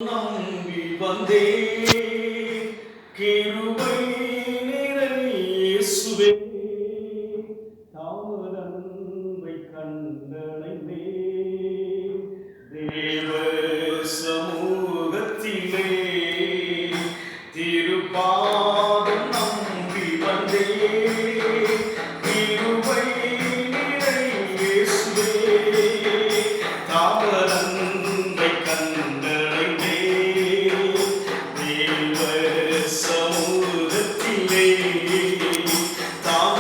நம்பி வந்தே கிருபை நிறை இயேசுவே தாமதன்பை கண்டடைந்தே தேவ சமூகத்திலே திருப்பாதம் நம்பி வந்தே கிருபை நிறை இயேசுவே தாமதன்பை கண்டடைந்தே சமூகத்திலே தாமதன்பை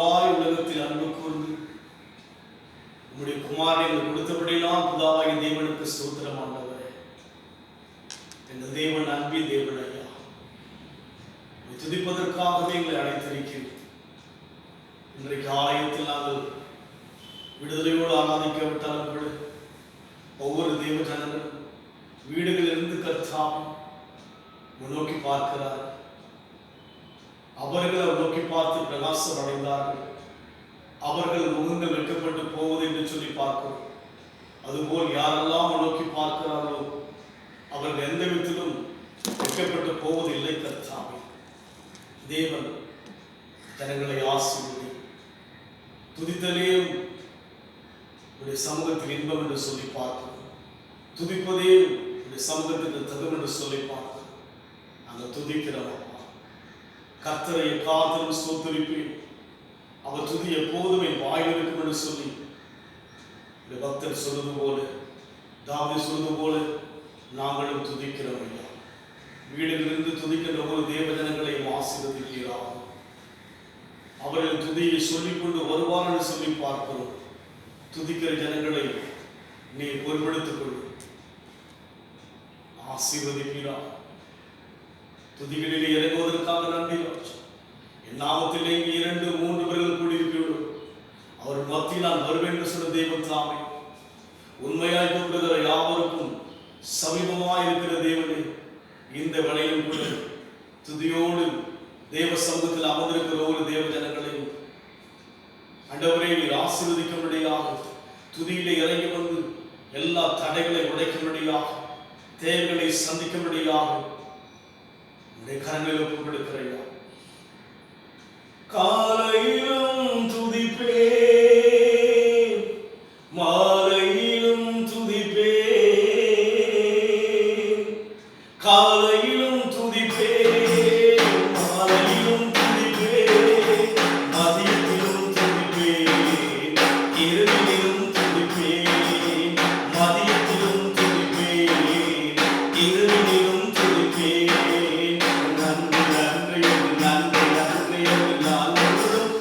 இவ்வளவாய் உலகத்தில் அன்பு கூர்ந்து உம்முடைய குமாரனை எங்களுக்கு கொடுத்தபடியெல்லாம் பிதாவாகிய தேவனுக்கு ஸ்தோத்திரம் ஆண்டவரே. எங்கள் தேவன் அன்பின் தேவன் ஐயா, துதிப்பதற்காகவே எங்களை அழைத்திருக்கிறோம். இன்றைக்கு ஆலயத்தில் நாங்கள் விடுதலையோடு ஆராதிக்கப்பட்டாலும் கூட ஒவ்வொரு தேவ ஜனங்களும் வீடுகளிலிருந்து கர்த்தாவை முன்னோக்கி பார்க்கிறார்கள். அவர்கள் நோக்கி பார்த்து பிரகாசம் அடைந்தார்கள். அவர்கள் முகங்கள் வெட்கப்பட்டு போவது என்று சொல்லி பார்க்கிறோம். அதுபோல் யாரெல்லாம் நோக்கி பார்க்கிறார்களோ அவர்கள் எந்த விதத்திலும் வெட்கப்பட்டு போவதில்லை. கர்த்தாவே தேவன் ஜனங்களை ஆசீர்வதி. துதித்தலே உடைய சமூகத்தில் இன்பம் என்று சொல்லி பார்க்கிறோம். துதிப்பதே உடைய சமூகத்துக்கு தகும் என்று சொல்லி பார்க்கிறோம். நாங்கள் துதிக்கிறோம். கர்த்தரை எக்காலத்திலும் ஸ்தோத்திரிப்பேன், அவர் துதி எப்போதும் என் வாயில் இருக்கும் என்று சொல்லி பக்தர் சொல்வது போல, தாவீது சொல்வது போல நாங்களும் துதிக்கிறோம் ஐயா. வீடுகளிலிருந்து துதிக்கின்ற ஒரு தேவ ஜனங்களையும் ஆசீர்வதிக்கிறார். அவர்கள் துதியை சொல்லிக்கொண்டு வருவார் என்று சொல்லி பார்க்கிறோம். துதிக்கிற ஜனங்களை நீ பொறுப்படுத்திக் கொள்ளும், ஆசீர்வதிக்கிறார். துதிகளிலே இறங்குவதற்காக நன்றி. என் நாமத்திலே 2-3 பேர்கள் கூடியிருக்கிறோம், அவர் மத்தியில் நான் வருவேன் என்று சொன்ன தேவன் தாமே. உண்மையாய் கூப்பிடுகிற யாவருக்கும் சமீபமாய் இருக்கிற தேவனே, இந்த வேளையிலும் கூட துதியோடு தேவ சமூகத்தில் அமர்ந்திருக்கிற ஒரு தேவ ஜனங்களையும் ஆண்டவரே நீர் ஆசீர்வதிக்கும்படியாக, துதியிலே இறங்கி வந்து எல்லா தடைகளை உடைக்கும்படியாக, தேவைகளை சந்திக்கும்படியாக உடைய கரங்களில் ஒப்புக் கொடுக்கிறேன். காலையிலும் துதிப்பேன், மாலையிலும் துதிப்பேன். காலையிலும் துதிப்பேன், மாலையிலும் துதிப்பேன். மதியத்திலும் துதிப்பேன், இரவிலும் துதிப்பேன். மதியத்திலும் துதிப்பேன், இரவிலும் துதிப்பேன். நன்றி நன்றி நன்றி நன்றி நான் முழுவதும்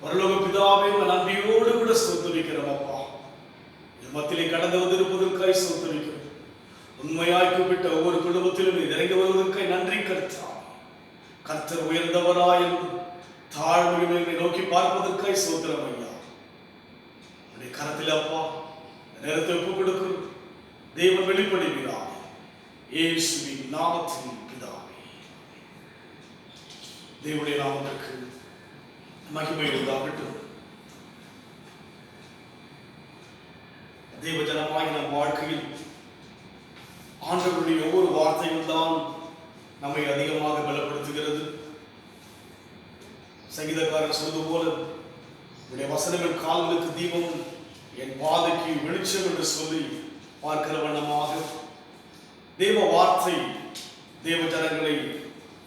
பரலோக பிதாவே, நன்றியோடு கூட ஸ்தோத்திரிக்கிறோம் அப்பா. மத்தியிலே கடந்து வந்திருப்பதற்காய் ஸ்தோத்திரிக்கிறோம். உண்மையாய் கூப்பிட்ட ஒவ்வொரு குடும்பத்திலும் இறங்கி வருவதற்காய் நன்றி கர்த்தா. கர்த்தர் உயர்ந்தவராய் தாழ்மையை நோக்கி பார்ப்பதற்காய் ஸ்தோத்திரம் ஐயா. உடைய கரத்தில் அப்பா நேரத்தை ஒப்புக் கொடுக்கிறோம். தேவன் வெளிப்படுகிறார். இயேசுவின் நாமத்தில் பிதாவே. தேவனுடைய நாமத்திற்கு மகிமை உண்டாகட்டும். தேவ ஜனமாகி நம் வாழ்க்கையில் ஆண்டவருடைய ஒவ்வொரு வார்த்தையும் தான் நம்மை அதிகமாக பலப்படுத்துகிறது. சங்கீதக்காரன் சொல்வது போல, உடைய வசனங்கள் கால்களுக்கு தீபம், என் பாதைக்கு வெளிச்சம் என்று சொல்லி பார்க்கிற வண்ணமாக தேவ வார்த்தை தேவ ஜனங்களை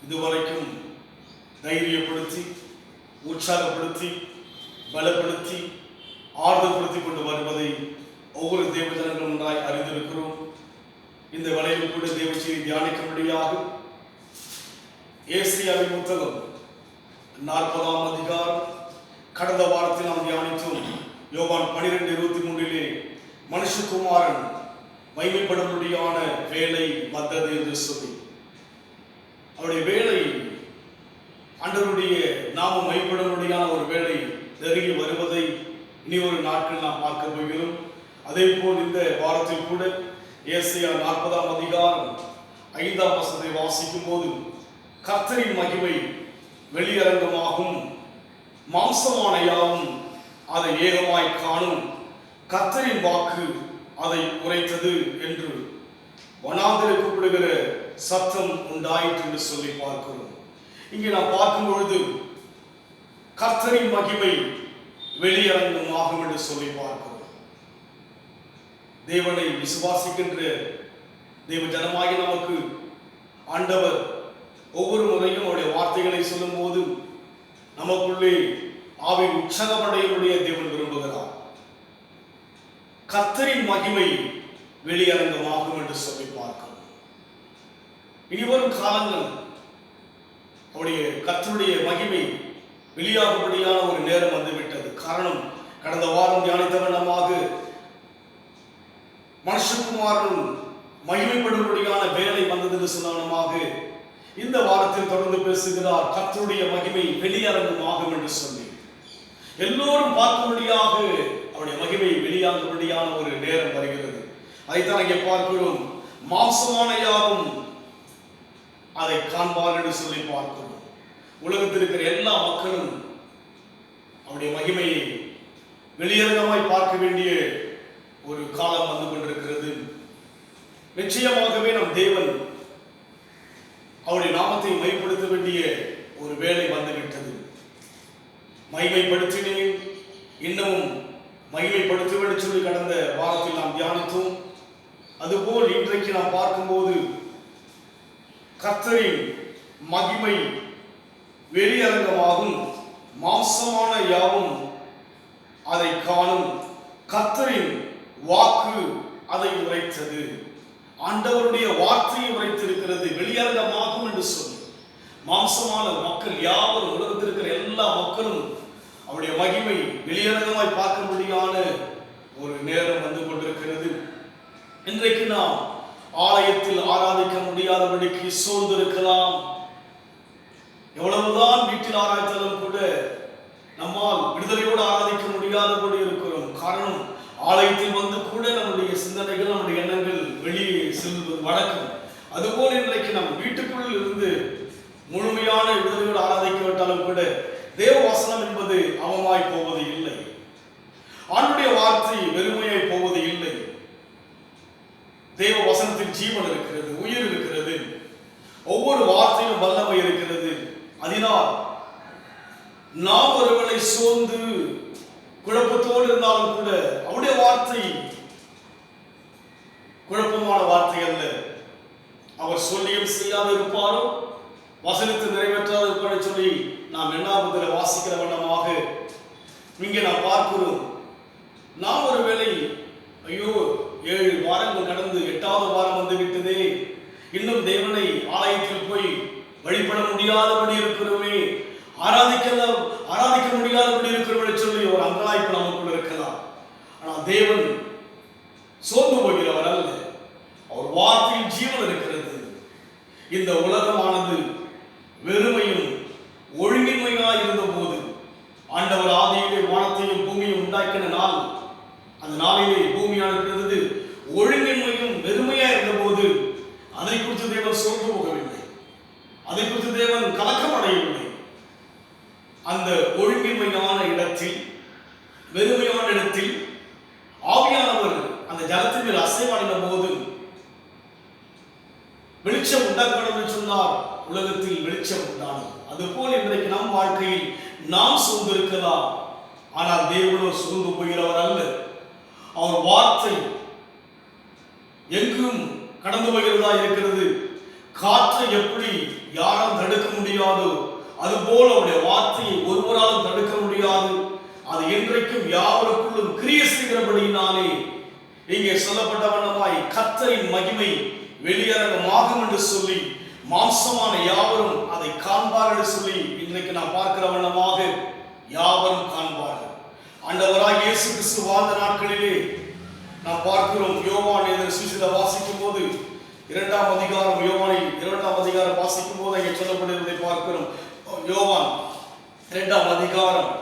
இதுவரைக்கும் தைரியப்படுத்தி, உற்சாகப்படுத்தி, பலப்படுத்தி, ஆறுதல்படுத்தி கொண்டு வருவதை ஒவ்வொரு தேவ ஜனங்களும் ஒன்றாய் அறிந்திருக்கிறோம். இந்த வலையில் கூட தேவ செய்தி தியானிக்கும்படியாக ஏசாயாவின் புத்தகம் 40ஆம் அதிகாரம் கடந்த வாரத்தில் நாம் தியானித்தோம். யோவான் 12:23 மனுஷகுமாரன் மகிமைப்படும்படியான வேலை வந்தது என்று சொல்லி, அவருடைய வேலை ஆண்டவருடைய நாமம் மகிமைப்படும்படியான ஒரு வேலை நெருங்கி வருவதை இனி ஒரு நாட்கள் நாம் பார்க்க போகிறோம். அதே போல் இந்த வாரத்தில் கூட ஏசாயா 40ஆம் அதிகாரம் 5ஆம் வசனத்தை வாசிக்கும் போது, கர்த்தரின் மகிமை வெளியரங்கமாகும், மாம்சமான யாவும் அதை ஏகமாய் காணும், கர்த்தரின் வாக்கு அதை உரைத்தது என்று வனாந்திர கூப்பிடுகிற சத்தம் உண்டாயிற்று என்று சொல்லி பார்க்கிறோம். இங்கே நாம் பார்க்கும் பொழுது கர்த்தரின் மகிமை வெளியரங்கமாகும் என்று சொல்லி பார்க்கிறோம். தேவனை விசுவாசிக்கின்ற தேவ ஜனமாகி நமக்கு ஆண்டவர் ஒவ்வொரு முறையும் அவருடைய வார்த்தைகளை சொல்லும் போது நமக்குள்ளே ஆவின் உற்சாகமடையுடைய தேவன் விரும்புகிறார். கர்த்தரின் மகிமை வெளியரங்கமாகும் என்று சொல்லி பார்க்கிறோம். இனிவரும் காலங்கள் அவருடைய கர்த்தருடைய மகிமை வெளியாகும்படியான ஒரு நேரம் வந்துவிட்டது. காரணம், கடந்த வாரம் தியானித்த வண்ணமாக மனுஷகுமாரன் மகிமைப்படும்படியான வேலை வந்தது என்று சொன்னவனமாக இந்த வாரத்தில் தொடர்ந்து பேசுகிறார். கர்த்தருடைய மகிமை வெளியரங்கமாகும் என்று சொல்லி எல்லோரும் பார்க்கும்படியாக அவருடைய மகிமை வெளியாகும்படியான ஒரு நேரம் வருகிறது. அதைத்தான் இங்கே பார்க்கிறோம். மாம்சமான யாவும் அதை காண்பார் என்று சொல்லி பார்க்கிறோம். உலகத்தில் இருக்கிற எல்லா மக்களும் அவருடைய மகிமையை வெளியரங்கமாய் பார்க்க வேண்டிய ஒரு காலம் வந்து கொண்டிருக்கிறது. நிச்சயமாகவே நம் தேவன் அவருடைய நாமத்தை மகிமைப்படுத்த வேண்டிய ஒரு வேலை வந்துவிட்டது. மகிமைப்படுத்தினேன், இன்னமும் மகிமைப்படுத்துவேன் சொல்லி கடந்த வாரத்தில் நாம் தியானித்தோம். அதுபோல் இன்றைக்கு நாம் பார்க்கும்போது கர்த்தரின் மகிமை வெளியரங்கமாகும், மாம்சமான யாவும் அதை காணும், கர்த்தரின் வாக்கு அதை உரைத்தது. ஆண்டவருடைய வார்த்தையை உரைத்திருக்கிறது, வெளியரங்கமாகும் என்று சொல்லி மாம்சமான மக்கள் யாவரும், உலகத்தில் இருக்கிற எல்லா மக்களும் அவருடைய மகிமை வெளியரங்கமாய் பார்க்கும்படியான ஒரு நேரம் வந்து கொண்டிருக்கிறது. இன்றைக்கு நாம் ஆலயத்தில் ஆராதிக்க முடியாதபடிக்கு சோர்ந்திருக்கலாம். எவ்வளவுதான் வீட்டில் ஆராய்த்தாலும் கூட நம்மால் விடுதலையோடு ஆராதிக்க முடியாதபடி இருக்கிறோம். காரணம், ஆலயத்தில் வந்து கூட நம்முடைய சிந்தனைகள், நம்முடைய எண்ணங்கள் வெளியே செல்வது வழக்கம். அதுபோல் இன்றைக்கு நம் வீட்டுக்குள் இருந்து முழுமையான விடுதலையோடு ஆராதிக்க விட்டாலும் கூட தேவ வசனம் என்பது அவமாய் போவது இல்லை, ஆண்டுடைய வார்த்தை வெறுமையாய் போவது இல்லை. தேவ வசனத்தில் ஜீவன் இருக்கிறது, உயிர் இருக்கிறது, ஒவ்வொரு வார்த்தையும் வல்லமை இருக்கிறது. அதனால் நாம் ஒருவரை சோர்ந்து குழப்பத்தோடு இருந்தாலும் கூட அவருடைய வார்த்தை குழப்பமான வார்த்தை அல்ல. அவர் சொல்லியும் செய்யாது இருப்பாரோ, வசனத்தை நிறைவேற்றாது இருப்பாரு சொல்லி நாம் எண்ணாபத்தில் வாசிக்கிற வண்ணமாக இங்கே நாம் பார்க்கிறோம். நாம் ஒருவேளை ஐயோ 7 வாரங்கள் கடந்து 8வது வாரம் வந்து விட்டதே, இன்னும் தேவனை ஆலயத்தில் போய் வழிபட முடியாதபடி இருக்கிறோமே, ஆராதிக்க முடியாதபடி இருக்கிறவர்கள் சொல்லி ஒரு அங்கலாய்ப்பு நமக்குள் இருக்கலாம். ஆனால் தேவன் சோர்ந்து போகிறவர் அல்ல. அவர் வார்த்தையில் ஜீவன் இருக்கிறது. இந்த உலகமானது வெறுமையும் ஒழுங்கின்மையாய் இருந்த போது ஆண்டவர் ஆதியிலே வானத்தையும் பூமியும் உண்டாக்கின நாள், அந்த நாளிலே பூமியானது ஒழுங்கின்மையும் வெறுமையா இருந்த போது அதை குறித்து தேவன் சோர்ந்து போகவில்லை. அதை குறித்து தேவன் கலக்கம் அடையவில்லை. அந்த ஒழுங்கின்மையான இடத்தில், வெறுமையான இடத்தில் ஆவியானவர் அந்த ஜலத்தின் மேல் அசைவாடின போது வெளிச்சம் உண்டாக்கணும் என்று சொன்னார். உலகத்தில் வெளிச்சம் உண்டானது. அதுபோல் இன்றைக்கு நம் வாழ்க்கையில் நாம் சூழ்ந்திருக்கலாம். ஆனால் தேவனோ சூழ்ந்து போகிறவர் அல்ல. அவர் வார்த்தை எங்கும் கடந்து போகிறதா இருக்கிறது. காற்றை எப்படி யாரும் தடுக்க முடியாதோ அதுபோல் அவருடைய வார்த்தையை ஒருவராலும் தடுக்க முடியாது. அது என்றைக்கும் யாவருக்குள்ளும் கிரியை செய்கிறபடியினாலே இங்கே சொல்லப்பட்ட வண்ணமாய் கர்த்தரின் மகிமை வெளியரங்கமாகும் என்று சொல்லி மாம்சமான யாவரும் அதை காண்பார்கள் என்று சொல்லி இன்றைக்கு நாம் பார்க்கிற வண்ணமாக யாவரும் காண்பார்கள். ஆண்டவராகிய இயேசு கிறிஸ்து வாழ்ந்த நாட்களிலே நாம் பார்க்கிறோம். யோவான் சுவிசேஷத்தை வாசிக்கும் போது 2ஆம் அதிகாரம், யோவானில் 2ஆம் அதிகாரம் வாசிக்கும் போது அங்கே சொல்லப்படுவதை பார்க்கிறோம். யோவான் 2ஆம் அதிகாரம்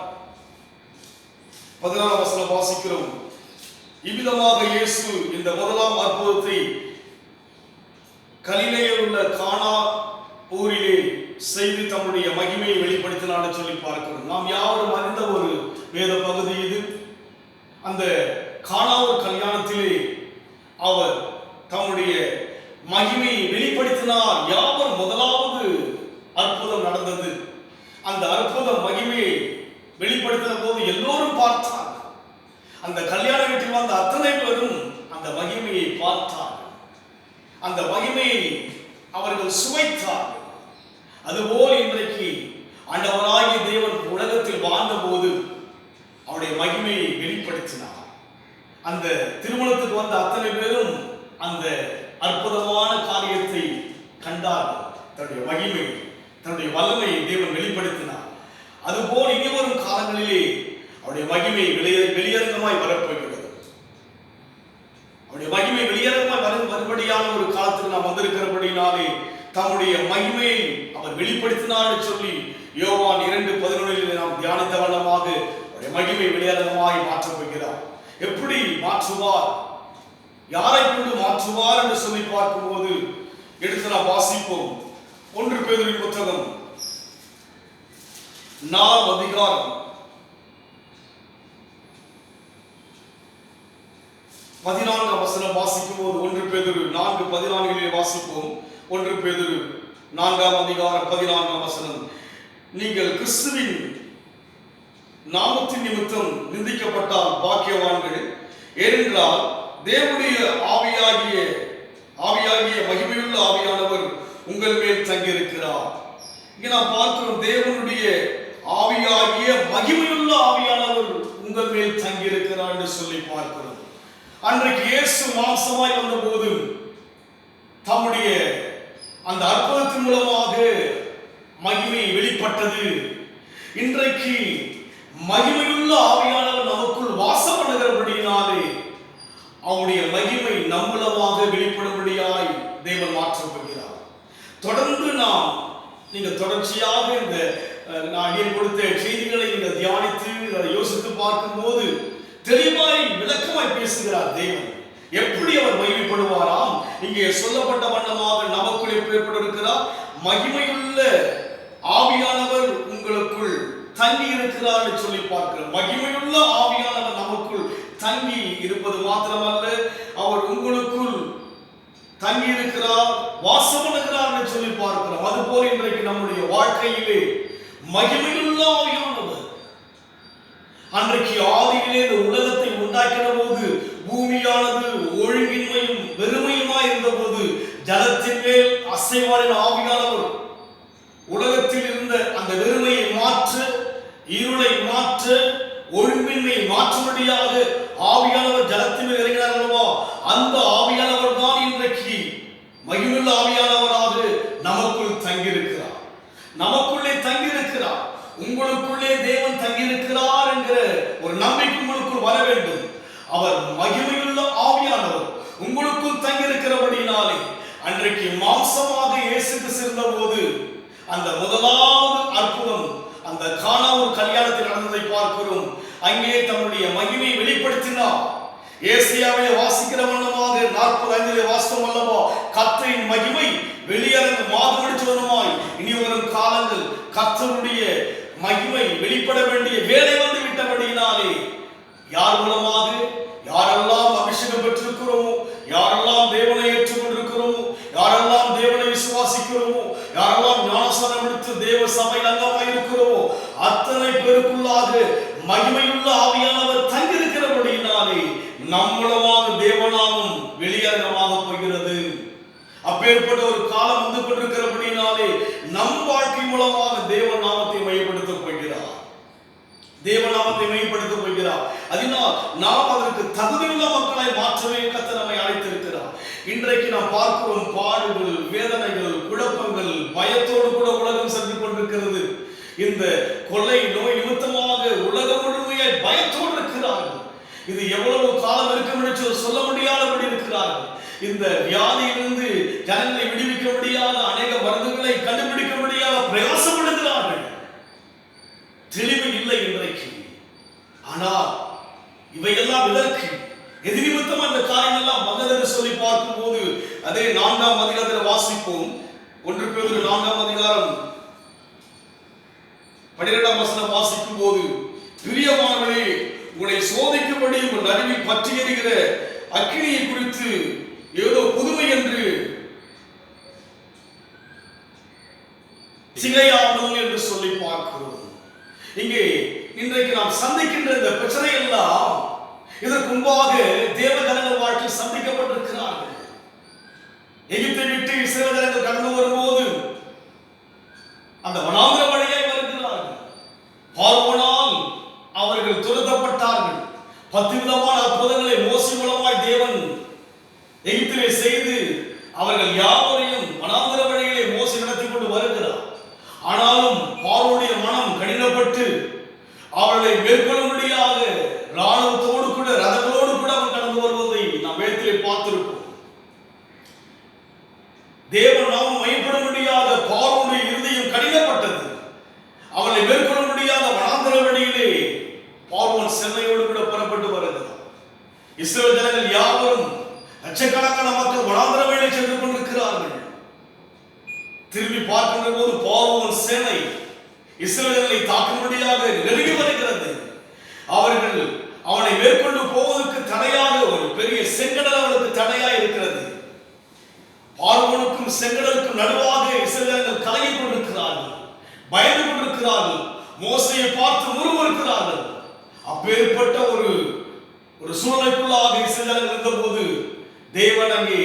14ஆம் வசனம் வாசிக்கிறோம். இவ்விதமாக இயேசு இந்த முதலாம் அற்புதத்தை கலிலேயில் உள்ள கானா ஊரிலே செய்து தம்முடைய மகிமையை வெளிப்படுத்தினார் சொல்லி பார்க்கிறோம். நாம் யாவரும் அறிந்த ஒரு வேத பகுதி இது. அந்த கானாவூர் கல்யாணத்திலே அவர் தம்முடைய மகிமையை வெளிப்படுத்தினார். யாவர் முதலாவது அற்புதம் நடந்தது. அந்த அற்புத மகிமையை வெளிப்படுத்தின போது எல்லோரும் பார்த்தார்கள். அந்த கல்யாண வீட்டில் வந்த அத்தனை பேரும் அந்த மகிமையை பார்த்தார்கள். அந்த மகிமையை அவர்கள் சுவைத்தார்கள். அதுபோல் இன்றைக்கு ஆண்டவராகிய தேவன் உலகத்தில் வாழ்ந்த போது அவருடைய மகிமையை வெளிப்படுத்தினார். அந்த திருமணத்துக்கு வந்த அத்தனை பேரும் அந்த அற்புதமான காரியத்தை கண்டார்கள். தன்னுடைய மகிமை, தன்னுடைய வல்லமையை தேவன் வெளிப்படுத்தினார். அதுபோல் இனி வரும் காலங்களிலே அவருடைய மகிமை வெளியரங்கமாய் வரப்போகிறது. அவருடைய மகிமை வெளியரங்கமாய் வரும்படியான ஒரு காலத்துக்கு நாம் வந்திருக்கிறபடினாலே தம்முடைய மகிமையை அவர் வெளிப்படுத்தினார் சொல்லி யோவான் 2:11 நாம் தியானித்த வண்ணமாக அவருடைய மகிமை வெளியரங்கமாய் மாற்றப் போகிறார். எப்படி மாற்றுவார், யாரை கொண்டு மாற்றுவார் என்று சொல்லி பார்க்கும்போது எடுத்து நாம் வாசிப்போம். 1 பேதுருவின் புத்தகம் 4ஆம் அதிகாரம் 14ஆம் வசனம் வாசிக்கும் போது 1 பேதுரு 4:14 வாசிப்போம். 1 பேதுரு 4ஆம் அதிகாரம் 14ஆம் வசனம். நீங்கள் கிறிஸ்துவின் நாமத்தின் நிமித்தம் நிந்திக்கப்பட்டால் பாக்கியவான்கள், ஏனென்றால் தேவனுடைய ஆவியாகிய மகிமையுள்ள ஆவியானவர் உங்கள் மேல் தங்கியிருக்கிறார். இங்கே நாம் பார்க்கிறோம், தேவனுடைய ஆவியாகிய மகிமையுள்ள ஆவியானவர் உங்கள் மேல் தங்கியிருக்கிறார் என்று சொல்லி பார்க்கிறோம். அன்றைக்கு இயேசு மாம்சமாய் வந்த போது தம்முடைய அந்த அற்புதத்தின் மூலமாக மகிமை வெளிப்பட்டது. இன்றைக்கு மகிமையுள்ள ஆவியானவர் நமக்குள் வாசம் பண்ணுகிறபடியினாலே அவருடைய மகிமை நம்மூலமாக வெளிப்படும்படியாய் தேவன் மாற்றப்படுகிறார். தொடர்ந்து நீங்கள் தொடர்ச்சியாக இந்த நான் கொடுத்த செய்திகளை நீங்கள் தியானித்து யோசித்து பார்க்கும்போது தெளிவாய் விளக்கமாய் பேசுகிறார் தேவன். எப்படி அவர் மகிமைப்படுவாராம்? இங்கே சொல்லப்பட்ட வண்ணமாக நமக்குள் ஏற்பட்டிருக்கிறார். மகிமையுள்ள ஆவியானவர் உங்களுக்குள் தங்கி இருக்கிறார் என்று சொல்லி பார்க்கிறோம். மகிமையுள்ள ஆவியானவர் நமக்குள் தங்கி இருப்பது மாத்திரமல்ல, அவர் உங்களுக்குள் தங்கி இருக்கிறார், வாசம் பண்ணுகிறார் என்று சொல்லி பார்க்கிறோம். அதுபோல் இன்றைக்கு நம்முடைய வாழ்க்கையிலே மகிமையுள்ள ஆவியானவர் அன்றைக்கு ஆதியிலே இந்த உலகத்தை உண்டாக்கின போது பூமியானது ஒழுங்கின்மையும் வெறுமையுமாய் இருந்த போது ஜலத்தின் மேல் அசைவாரின் ஆவியானவர் உலகத்தில் இருந்த அந்த வெறுமையை மாற்ற, இருளை மாற்ற, ஒழுங்கின்மையை மாற்றும்படியாக ஆவியானவர் ஜலத்தின் மேல் இறங்கினார் அல்லவா? அந்த ஆவியானவர் தான் இன்றைக்கு மகிமையுள்ள ஆவியானவராக நமக்குள் தங்கியிருக்கிறார், நமக்குள்ளே தங்கியிருக்கிறார். உங்களுக்குள்ளே தேவன் தங்கியிருக்கிறார் என்கிற ஒரு நம்பிக்கை உங்களுக்குள் வர வேண்டும். அவர் மகிமையுள்ள ஆவியானவர் உங்களுக்குள் தங்கியிருக்கிறபடினாலே அன்றைக்கு மாம்சமாக இயேசுக்கு சேர்ந்த போது அந்த முதலாவது அற்புதம் அந்த கானா ஒரு கல்யாணத்தில் நடந்ததை பார்க்கிறோம். அங்கே தன்னுடைய மகிமையை வெளிப்படுத்தினார். ஏசியாவை வாசிக்கிற வண்ணமாக 45 வாசம் அல்லவா, கர்த்தரின் மகிமை வெளியரங்கு மாறுபடுத்துவதுமாய் இனி வரும் காலங்கள் கர்த்தருடைய மகிமை வெளிப்பட வேண்டிய வேலை வந்து விட்டபடியினாலே யார் மூலமாக யாரெல்லாம் அபிஷேகம் பெற்றிருக்கிறோமோ, யாரெல்லாம் தேவனை ஏற்றுக்கொண்டிருக்கிறோமோ, யாரெல்லாம் தேவனை விசுவாசிக்கிறோமோ, யாரெல்லாம் ஞானஸ்நானம் எடுத்து தேவ சபையில் அங்கமாக இருக்கிறோமோ அத்தனை பேருக்குள்ளாக மகிமையுள்ள ஆவியானவர் தங்கியிருக்கிறபடியினாலே நம்மளமாக தேவநாமம் வெளியரங்கமாக போகிறது. அப்பேற்பட்ட ஒரு காலம் வந்து கொண்டிருக்கிறபடினாலே நம் வாழ்க்கை மூலமாக தேவநாமத்தை மையப்படுத்த போகிறார். தேவநாமத்தை மையப்படுத்த போகிறார். அதனால் நாம் அதற்கு தகுதியுள்ள மக்களை மாற்றவே கர்த்தர் நம்மை அழைத்திருக்கிறார். இன்றைக்கு நாம் பார்க்கிறோம் பாடுகள், வேதனைகள், குழப்பங்கள், பயத்தோடு கூட உலகம் சென்று கொண்டிருக்கிறது. இந்த கொள்ளை நோய் நிமித்தமாக உலகம் முழுமையாக பயத்தோடு இருக்கிறார்கள். இது எவ்வளவு காலம் இருக்கும் என்று சொல்ல முடியாதபடி இருக்கிறார்கள். இந்த வியாதியிலிருந்து ஜனங்களை விடுவிக்க முடியாத அநேக மருந்துகளை கண்டுபிடிக்க முடியாத பிரயாசப்படுகிறார்கள். தெளிவு இல்லை இன்றைக்கு. ஆனால் இவையெல்லாம் இதற்கு எது நிமித்தம் அந்த காரியம் எல்லாம் வந்தது சொல்லி பார்க்கும் போது அதே 4ஆம் அதிகாரத்தில் வாசிப்போம். 1 பேதுரு 4ஆம் அதிகாரம் 12ஆம் வசனம் வாசிக்கும் போது, பிரியமானவர்களே, உங்களை சோதிக்கும்படி உங்கள் நடுவில் பற்றி எரிகிற அக்கினியை குறித்து ஏதோ புதுமை என்று திகையாமல் என்று சொல்லி பார்க்கிறோம். இங்கே இன்றைக்கு நாம் சந்திக்கின்ற இந்த பிரச்சனை எல்லாம் இதற்கு முன்பாக தேவ ஜனங்கள் வாழ்க்கையில் சந்திக்கப்பட்டிருக்கிறார்கள். எகிப்தை விட்டு இஸ்ரவேல் ஜனங்கள் கடந்து வரும்போது அந்த வனாந்திர வழியாய் வருகிறார்கள். பார்வோனால் அவர்கள் துரத்தப்பட்டார்கள். 10 விதமான அற்புதங்களை மோசே மூலமாய் தேவன் எகிப்திலே செய்து அவர்கள் யாவரையும் வனாந்திர வழியிலே மோசே நடத்தி கொண்டு வருகிறார். ஆனாலும் பார்வோனுடைய மனம் கடினப்பட்டு அவர்களை மேற்கொள்ளும்படியாக ராணுவத்தோடு கூட ரதங்களோடு கூட அவர் கடந்து வருவதை நாம் வேதத்திலே பார்த்திருப்போம். தேவன் நாமம் மையப்பட முடியாத பார்வோனுடைய இருதயம் கடினப்பட்டது. அவர்களை மேற்கொள்ள முடியாத வனாந்திர வழியிலே பார்வோன் சென்னையோடு கூட புறப்பட்டு வருகிறார். இஸ்ரவேல் ஜனங்கள் யாவரும் லட்சக்கணக்கான மக்கள் வனாந்திர வழியிலே சென்று கொண்டிருக்கிறார்கள். திரும்பி பார்க்கின்ற போது பார்வோன் சேனை இஸ்ரவேலை தாக்கும்படியாக நெருங்கி வருகிறது. அவர்கள் அவனை மேற்கொண்டு போவதற்கு தடையாக ஒரு பெரிய செங்கடல் அவனுக்கு தடையாக இருக்கிறது. பார்வோனுக்கும் செங்கடலுக்கும் நடுவாக இஸ்ரவேலர்கள் கலங்கிக் கொண்டிருக்கிறார்கள், பயந்து கொண்டிருக்கிறார்கள், மோசேயை பார்த்து முறுமுறுக்கிறார்கள். அப்பேற்பட்ட ஒரு சூழ்நிலைக்குள்ளாக இஸ்ரவேலர்கள் இருந்தபோது தேவன் அங்கே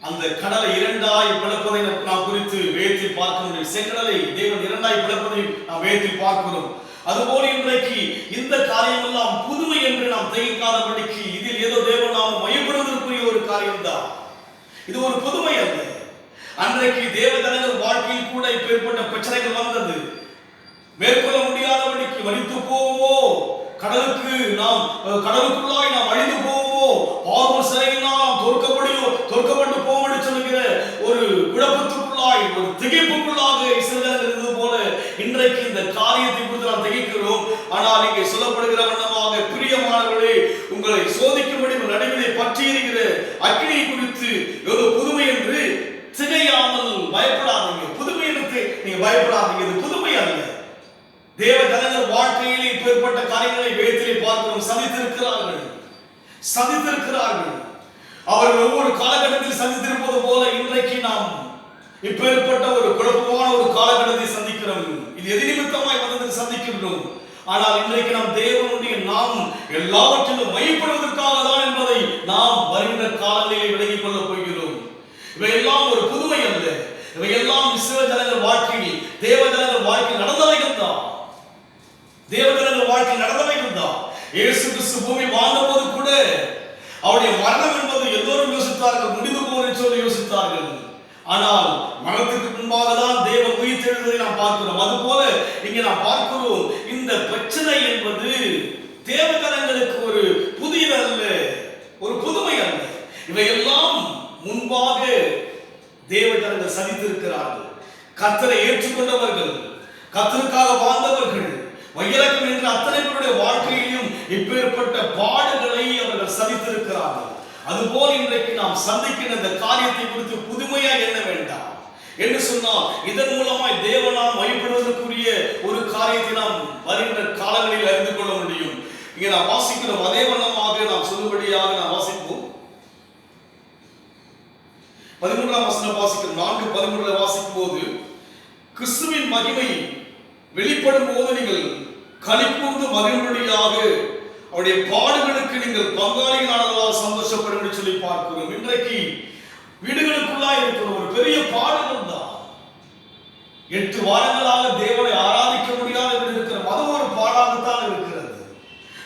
அந்த கடலை 2ஆய் பிளப்பதை நாம் குறித்து வேதத்தில் பார்க்க முடியும். செங்கடலை தேவன் 2ஆய் பிளப்பதை நாம் வேதத்தில் பார்க்கிறோம். அதுபோல இன்றைக்கு இந்த காரியம் எல்லாம் புதுமை என்று நாம் திகைக்காதபடிக்கு இதில் ஏதோ தேவன் நாம் மையப்படுவதற்குரிய ஒரு காரியம் தான். இது ஒரு புதுமை அல்ல. அன்றைக்கு தேவ ஜனங்கள் வாழ்க்கையில் கூட இப்பேற்பட்ட பிரச்சனைகள் வந்தது. மேற்கொள்ள முடியாதபடிக்கு மரித்து போவோ, கடலுக்குள்ளாய் நாம் அழிந்து போவோ, பார்வோன் சிறையினால் நாம் தோற்கப்பட்டு போவோம் என்று சொல்லுகிற ஒரு குழப்பத்துக்குள்ளாய், ஒரு திகைப்புக்குள்ளாக இஸ்ரவேலர்கள் இருந்தது போல இன்றைக்கு இந்த காரியத்தை குறித்து நாம் திகைக்கிறோம். ஆனால் இங்கே சொல்லப்படுகிற வண்ணமாக, பிரியமானவர்களே, உங்களை சோதிக்கும்படி நடுவிலே பற்றி எரிகிற அக்கினியை குறித்து ஏதோ புதுமை என்று திகையாமல் பயப்படாதீங்க. புதுமை என்று நீங்க பயப்படாதீங்க. இது புதுமை அல்ல. தேவ ஜனங்கள் வாழ்க்கையிலே இப்பேற்பட்ட காரியங்களை வேதத்திலே பார்க்கிறோம். சந்தித்திருக்கிறார்கள். அவர்கள் ஒவ்வொரு காலகட்டத்தில் சந்தித்திருப்பது போல இன்றைக்கு நாம் இப்பேற்பட்ட ஒரு குழப்பமான ஒரு காலகட்டத்தை சந்திக்கிறோம். இது எது நிமித்தமாய் வந்தது சந்திக்கின்றோம். ஆனால் இன்றைக்கு நாம் தேவனுடைய நாம் எல்லாவற்றிலும் மையப்படுவதற்காக தான் என்பதை நாம் வருகின்ற காலங்களிலே விலகிக் கொள்ளப் போகிறோம். இவையெல்லாம் ஒரு புதுமை அல்ல. இவையெல்லாம் இஸ்ரவேல் ஜனங்கள் வாழ்க்கையில், தேவ ஜனங்கள் வாழ்க்கையில் நடந்தவைகள் தான். தேவஜனங்கள் வாழ்க்கையில் நடந்தவைகள் தான். இயேசு கிறிஸ்து பூமி வாழ்ந்தபோது கூட அவருடைய மரணம் என்பது எல்லோரும் யோசித்தார்கள், முடிந்து போவதை சொல்லி யோசித்தார்கள். ஆனால் மரணத்துக்கு முன்பாக தான் தேவன் உயிர்த்தெழுந்ததை நாம் பார்க்கிறோம். அதுபோல இங்கே நாம் பார்க்கிறோம், இந்த பிரச்சனை என்பது தேவஜனங்களுக்கு ஒரு புதியதல்ல, ஒரு புதுமை அல்ல. இவையெல்லாம் முன்பாக தேவஜனங்கள் சந்தித்திருக்கிறார்கள். கர்த்தரை ஏற்றுக்கொண்டவர்கள், கர்த்தருக்காக வாழ்ந்தவர்கள், வையலக்கம் என்ற அத்தனை பேருடைய வாழ்க்கையிலும் இப்பேற்பட்ட பாடுகளை அவர்கள் சந்தித்திருக்கிறார்கள். அதுபோல் இன்றைக்கு நாம் சந்திக்கிற இந்த காரியத்தை குறித்து புதுமையா எண்ண வேண்டாம் என்று சொன்னால், இதன் மூலமாய் தேவனால் மகிமைப்படுவதற்குரிய ஒரு காரியத்தை நாம் வருகின்ற காலங்களில் அறிந்து கொள்ள முடியும். இங்கே நாம் வாசிக்கிறோம், அதே வண்ணமாக நாம் சொல்லும்படியாக நாம் வாசிப்போம். 13ஆம் வசனம் வாசிக்கிறோம். 4:13 வாசிக்கும் போது, கிறிஸ்துவின் மகிமை வெளிப்படும் போது நீங்கள் களிகூர்ந்து மகிழும்படியாக அவருடைய பாடுகளுக்கு நீங்கள் பங்காளிகளானதால் சந்தோஷப்படும் என்று சொல்லி பார்க்கிறோம். இன்றைக்கு வீடுகளுக்குள்ளா இருக்கிற ஒரு பெரிய பாடுகள் தான். 8 வாரங்களாக தேவனை ஆராதிக்க முடியாத இருக்கிற மதம் ஒரு பாடாகத்தான் இருக்கிறது.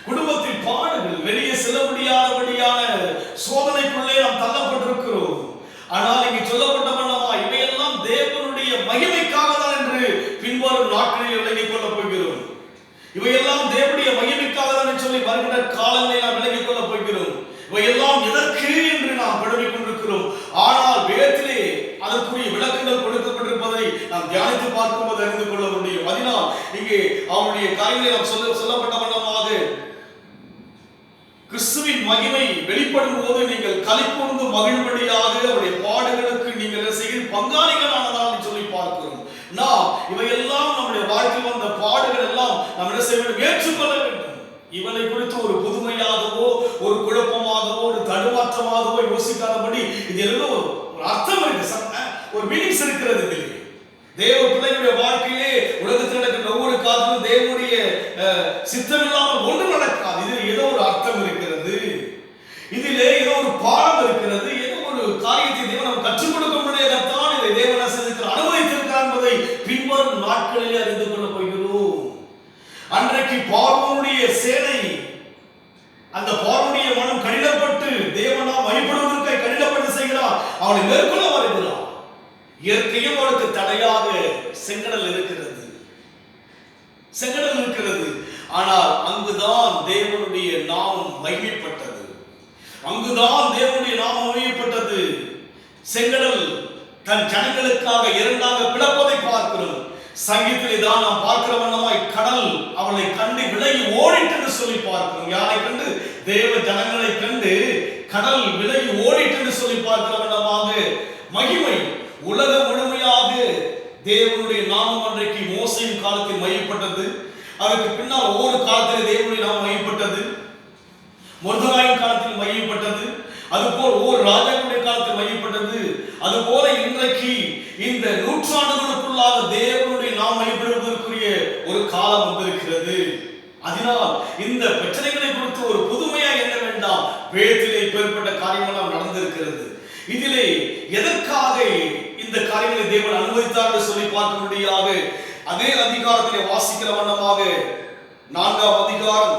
குடும்பத்தில் பாடுகள், வெளியே செல்ல முடியாதபடியான சோதனைக்குள்ளே நாம் தள்ளப்பட்டிருக்கிறோம். ஆனால் இங்கே சொல்லப்பட்ட வண்ணமா இவையெல்லாம் தேவனுடைய மகிமைக்காக தான் என்று பின்வரும் நாட்களில் விளங்கிக் கொள்ளப் போகிறோம். இவையெல்லாம் தேவனுடைய மகிமைக்காக தான் சொல்லி வருகின்ற காலங்களை நாம் விளங்கிக் கொள்ளப் போகிறோம். இவையெல்லாம் எதற்கு என்று நாம் விளங்கிக் கொண்டிருக்கிறோம். ஆனால் வேதத்திலே அதற்குரிய விளக்கங்கள் கொடுக்கப்பட்டிருப்பதை நாம் தியானித்து பார்க்கும்போது அறிந்து கொள்ள முடியும். அதனால் இங்கே அவருடைய காரியங்களை நாம் சொல்லப்பட்ட வண்ணமாக கிறிஸ்துவின் மகிமை வெளிப்படும் போது நீங்கள் களிகூர்ந்து மகிழும்படியாக அவருடைய பாடுகளுக்கு நீங்கள் செய்கிற பங்காளிகளானதால் சொல்லி பார்க்கிறோம். நாம் இவையெல்லாம் நம்முடைய வாழ்க்கையில் வந்த பாடுகள் எல்லாம் நாம் என்ன செய்ய வேண்டும்? ஏற்றுக்கொள்ள வேண்டும். இவனை குறித்து ஒரு புதுமையாகவோ ஒரு குழப்பமாகவோ ஒரு தடுமாற்றமாகவோ யோசிக்காதபடி இது ஏதோ ஒரு அர்த்தம் இருக்கு, ஒரு மீனிங்ஸ் இருக்கிறது. தேவ பிள்ளைகளுடைய வாழ்க்கையிலே உலகத்தில் நடக்கிற ஒவ்வொரு காலத்திலும் தேவனுடைய சித்தம் இல்லாமல் ஒன்று நடக்காது. இதில் ஏதோ ஒரு அர்த்தம் இருக்கிறது, இதிலே ஏதோ ஒரு பாடம் இருக்கிறது, ஏதோ ஒரு காரியத்தை தேவன் நாம் கற்றுக் கொடுக்க முடியாதத்தான் இதை தேவன் அனுமதித்திருக்கிறார் என்பதை பின்வரும் நாட்களிலே அறிந்து கொள்ள போகிறோம். அன்றைக்கு பார்வோனுடைய சேனை, அந்த பார்வோனுடைய மனம் கடினப்பட்டு தேவனால் வழிபடுவதற்காக கடினப்பட்டு செய்கிறார். அவனை மேற்கொள்ள வருகிறார். இயற்கையும் அவனுக்கு தடையாக செங்கடல் இருக்கிறது, செங்கடல் இருக்கிறது. ஆனால் அங்குதான் தேவனுடைய நாமம் மகிமைப்பட்டது, அங்குதான் தேவனுடைய நாமம் மகிமைப்பட்டது. செங்கடல் தன் ஜனங்களுக்காக இரண்டாக பிளப்பதை பார்க்கிறோம். சங்கீதத்திலே தான் நாம் பார்க்கிற வண்ணமாய் கடல் அவனை கண்டு விலகி ஓடிட்டு என்று சொல்லி பார்க்கிறோம். யாரை கண்டு? தேவ ஜனங்களை கண்டு கடல் விலகி ஓடிட்டு என்று சொல்லி பார்க்கிற வண்ணமாக மகிமை உலகம் முழுமையாக தேவனுடைய நாமம் அன்றைக்கு மோசேயின் காலத்தில் மையப்பட்டது. அதற்கு பின்னால் ஒவ்வொரு காலத்தில் தேவனுடைய நாமம் மையப்பட்டது. மொர்தெகாயின் காலத்தில் மையப்பட்டது. அதுபோல் ஒவ்வொரு ராஜாக்களுடைய காலத்தில் மையப்பட்டது. அதுபோல இன்றைக்கு இந்த நூற்றாண்டுகளுக்குள்ளாக தேவனுடைய நாமம் மையப்படுவதற்குரிய ஒரு காலம் வந்திருக்கிறது. அதனால் இந்த பிரச்சனைகளை குறித்து ஒரு புதுமையா எண்ண வேண்டாம். வேதத்திலே இப்பேற்பட்ட காரியங்கள் நடந்திருக்கிறது. இதிலே எதற்காக இந்த காரியங்களை தேவன் அனுமதித்தார் என்று சொல்லி பார்க்கும்படியாக அதே அதிகாரத்திலே வாசிக்கிற வண்ணமாக 4ஆம் அதிகாரம்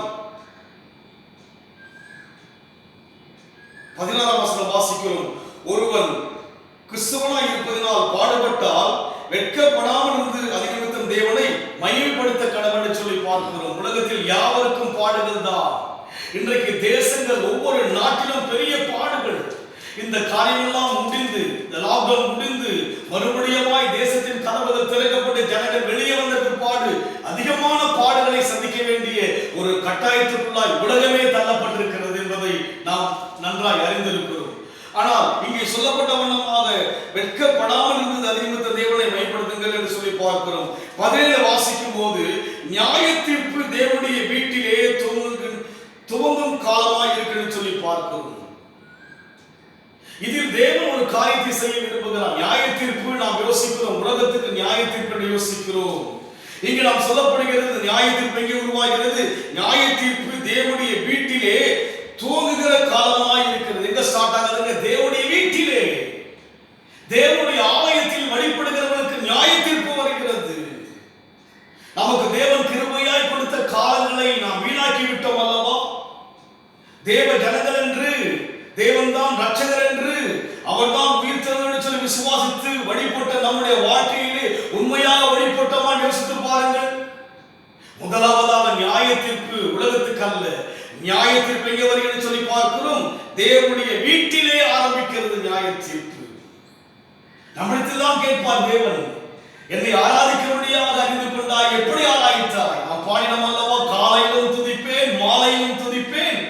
16ஆம் வசனம் வாசிக்கிறோம். ஒருவன் கிறிஸ்தவனாய் இருப்பதனால் பாடுபட்டால் வெட்கப்படாமல் இருந்து அதிகரித்த தேவனை மகிமைப்படுத்த கடவுள் என்று சொல்லி பார்க்கிறோம். உலகத்தில் யாவருக்கும் பாடுகள் தான். இன்றைக்கு தேசங்கள் ஒவ்வொரு நாட்டிலும் பெரிய பாடுகள். இந்த காரியமெல்லாம் முடிந்து, இந்த லாக்டவுன் முடிந்து மறுபடியுமாய் தேசத்தின் கதவுகள் திறக்கப்பட்டு ஜனங்கள் வெளியே வந்த பிற்பாடு அதிகமான பாடுகளை சந்திக்க வேண்டிய ஒரு கட்டாயத்திற்குள்ளாய் உலகமே தள்ளப்பட்டிருக்கிறது என்பதை நாம் நன்றாய் அறிந்திருக்கிறோம். ஆனால் இங்கே சொல்லப்பட்ட வண்ணமாக வெட்கப்படாமல் இருந்து அதிகரித்த தேவனை மையப்படுத்துங்கள் என்று சொல்லி பார்க்கிறோம். 17 வாசிக்கும் போது நியாய தீர்ப்பு தேவனுடைய வீட்டிலே துவங்கும் காலமாய் இருக்கிறது சொல்லி பார்க்கிறோம். இதில் தேவன் ஒரு காரியத்தை செய்ய விரும்புகிறார். நியாய தீர்ப்பு நாம் யோசிக்கிறோம், உலகத்துக்கு நியாய தீர்ப்பு யோசிக்கிறோம். இங்கு நாம் சொல்லப்படுகிறது நியாய தீர்ப்பு எங்கே உருவாகிறது? நியாய தீர்ப்பு தேவனுடைய வீட்டிலே துவங்குகிற காலமாய் இருக்கிறது. எங்க ஸ்டார்ட் ஆகுதுங்க? தேவனுடைய வீட்டிலே, தேவனுடைய ஆலயத்தில் வழிபடுகிறவர்களுக்கு நியாய தீர்ப்பு வருகிறது. நமக்கு தேவன் கிருபையாய் கொடுத்த காலங்களை நாம் வீணாக்கி விட்டோம் அல்லவா? தேவ ஜனங்கள் என்று, தேவன் தான் ரட்சகர் என்று அவர்தான் உயிர் தெழுந்தார் சொல்லி விசுவாசித்து வழிபட்ட நம்முடைய வாழ்க்கையிலே உண்மையாக வழிபட்டோமா யோசித்து பாருங்கள். முதலாவதாக நியாய தீர்ப்பு உலகத்துக்கு அல்ல. நியாய தீர்ப்பு எங்கே வருகிறது சொல்லி பார்க்கிறோம். தேவனுடைய வீட்டிலே ஆரம்பிக்கிறது நியாய தீர்ப்பு. நம்மிடத்தில் கேட்பார் தேவன், என்னை ஆராதிக்கிறபடியாக அறிந்து கொண்டாய், எப்படி ஆராய்த்தாய்? நான் பாடினோம் அல்லவா, காலையிலும் துதிப்பேன், மாலையிலும் துதிப்பேன்,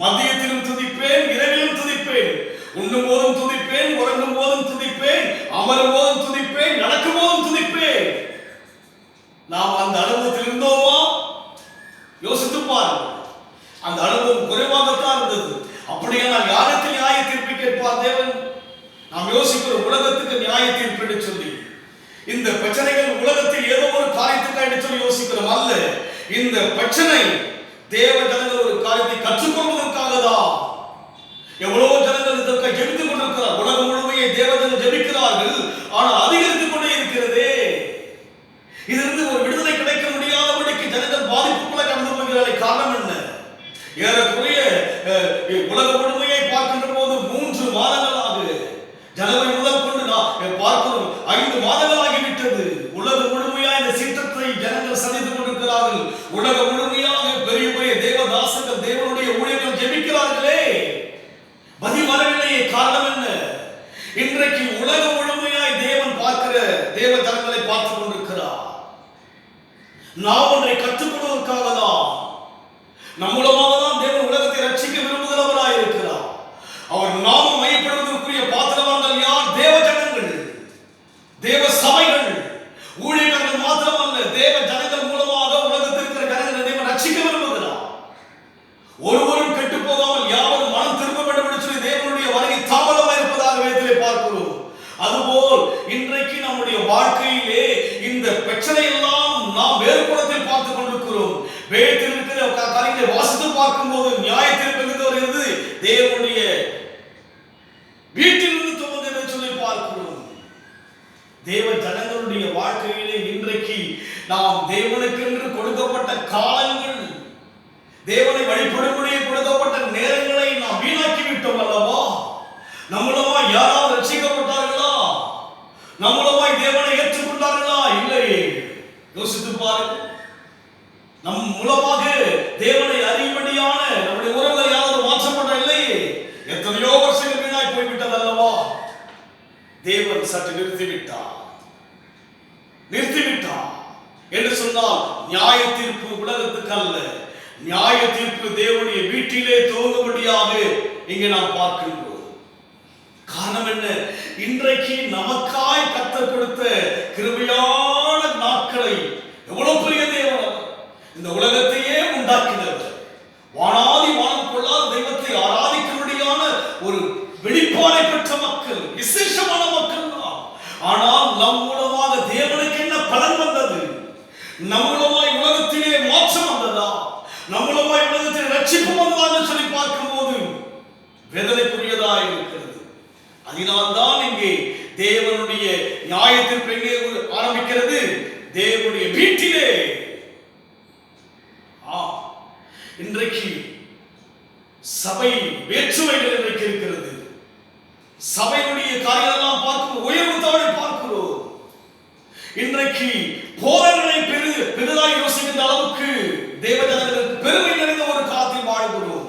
மதியத்திலும் துதிப்பேன், இரவிலும் துதிப்பேன், உண்ணும் போதும் துதிப்பேன், உறங்கும் போதும் துதிப்பேன், அமரும் போதும் துதிப்பேன், நடக்கும் போதும் துதிப்பேன். நாம் அந்த அனுபவத்தில் இருந்தோமா? யோசித்து பாருங்கள். அந்த அனுபவம் குறைவாகத்தான் இருந்தது. அப்படியே நான் யாருக்கு நியாய தீர்ப்பு கேட்பார் தேவன்? நாம் யோசிக்கிறோம் உலகத்துக்கு நியாய தீர்ப்பு என்று சொல்லி. இந்த பிரச்சனைகள் உலகத்தில் ஏதோ ஒரு காரியத்துக்காக என்று சொல்லி யோசிக்கிறோம் அல்ல. இந்த பிரச்சனை தேவ ஜனங்கள் ஒரு காரியத்தை கற்றுக்கொள்வதற்காக தான். எவ்வளவு ஜனங்கள் இதற்காக ஜெபித்துக் கொண்டிருக்கிறார். உலகம் முழுமையை தேவ ஜனங்கள் ஜெபிக்கிறார்கள். ஆனால் அதிகரித்துக் கொண்டே இருக்கிறதே. இதிலிருந்து ஒரு விடுதலை கிடைக்க முடியாதபடிக்கு ஜனங்கள் பாதிப்புக்குள்ள கடந்து போகிறார்கள். காரணம் என்ன? ஏறக்குறைய உலக முழுமையை பார்க்கின்ற போது 3 மாதங்களாக, ஜனவரி முதல் கொண்டு பார்க்கிறோம் 5 மாதங்கள் ஆகிவிட்டது. உலகம் முழுமையாக இந்த சீற்றத்தை ஜனங்கள் சந்தித்துக் கொண்டிருக்கிறார்கள். உலகம் முழுமையாக பெரிய பெரிய தேவதாசர்கள், தேவனுடைய ஊழியர்கள் ஜெபிக்கிறார்களே, பதில் வரவில்லையே. காரணம் என்ன? இன்றைக்கு உலகம் முழுமையாய் தேவன் பார்க்கிற தேவ ஜனங்களை பார்த்துக் கொண்டிருக்கிறார். நாம் ஒன்றை கற்றுக்கொள்வதற்காக தான், நம் மூலமாக தான் தேவன் உலகத்தை ரட்சிக்க விரும்புகிறவராய் இருக்கிறார். அவர் நாமம் மையப்படுவதற்குரிய பாத்திரவான்கள் யார்? தேவ ஜனங்கள், தேவ சபைகள், ஊழியர்கள் மாத்திரமல்ல, தேவ ஜனங்கள் மூலமாக உலகத்தில் இருக்கிற ஜனங்களை தேவன் ரட்சிக்க விரும்புகிறார். ஒருவரும் கெட்டு போகாமல் யாவரும் மனம் திரும்ப வேண்டும் என்று சொல்லி தேவனுடைய வருகை தாமதமாக இருப்பதாக வேதத்திலே பார்க்கிறோம். அதுபோல் இன்றைக்கு நம்முடைய வாழ்க்கையிலே இந்த பிரச்சனை எல்லாம் நாம் வேறுபடத்தில் பார்த்துக் கொண்டிருக்கிறோம். வேதத்தில் இருக்கிற காரியங்களை வாசித்து பார்க்கும்போது நியாய தீர்ப்பு வருகிறது தேவனுடைய வீட்டிலிருந்து துவங்குகிறது என்று சொல்லி பார்க்கிறோம். தேவ ஜனங்களுடைய வாழ்க்கையிலே இன்றைக்கு நாம் தேவனுக்கென்று கொடுக்கப்பட்ட காலங்கள், தேவனை வழிபடும்படியே கொடுக்கப்பட்ட நேரங்களை நாம் வீணாக்கி விட்டோம் அல்லவா? நம்மளமாய் யாராவது ரட்சிக்கப்பட்டார்களா? நம்மளமாய் தேவனை ஏற்றுக்கொண்டார்களா? இல்லையே. யோசித்து பாருங்கள். நம் மூலமாக தேவனை அறியும்படியான நம்முடைய உறவுகள் யாராவது மாற்றப்பட்ட இல்லையே. எத்தனையோ வருஷங்கள் வீணாய் போய்விட்டது அல்லவா? தேவன் சற்று நிறுத்திவிட்டார் என்று சொன்னால் நியாய தீர்ப்பு உலகத்துக்கு அல்ல, நியாய தீர்ப்பு தேவனுடைய வீட்டிலே துவங்கும்படியாக இங்கே நாம் பார்க்கின்றோம். காரணம் என்ன? இன்றைக்கு நமக்காய் கர்த்தர் கொடுத்த கிருபையான நாட்களை, எவ்வளவு பெரிய தேவன், இந்த உலகத்தையே உண்டாக்கினவர், வானாதி வானம் கொள்ளாத தெய்வத்தை ஆராதிக்கும்படியான ஒரு வெளிப்பாடை பெற்ற மக்கள், விசேஷமான மக்கள் தான். ஆனால் நம் மூலமாக தேவனுக்கு என்ன பலன் வந்தது? நம் மூலமாய் உலகத்திலே மாற்றம் வந்ததா? நம் மூலமாய் உலகத்திலே ரட்சிப்பு வந்ததா என்று சொல்லி பார்க்கும்போது வேதனைக்குரியதாக இருக்கிறது. அதனால்தான் இங்கே தேவனுடைய நியாயத்திற்கு எங்கே ஆரம்பிக்கிறது? தேவனுடைய வீட்டிலே. இன்றைக்கு சபை வேற்றுமைகள் இன்றைக்கு இருக்கிறது. சபையுடைய காரியெல்லாம் பார்க்கிறோம், உயர்வு தாழ்வை பார்க்கிறோம். இன்றைக்கு போதனைகளை பெரிதாய் யோசிக்கின்ற அளவுக்கு தேவ ஜனங்களுக்கு பெருமை நிறைந்த ஒரு காலத்தில் வாழ்கிறோம்.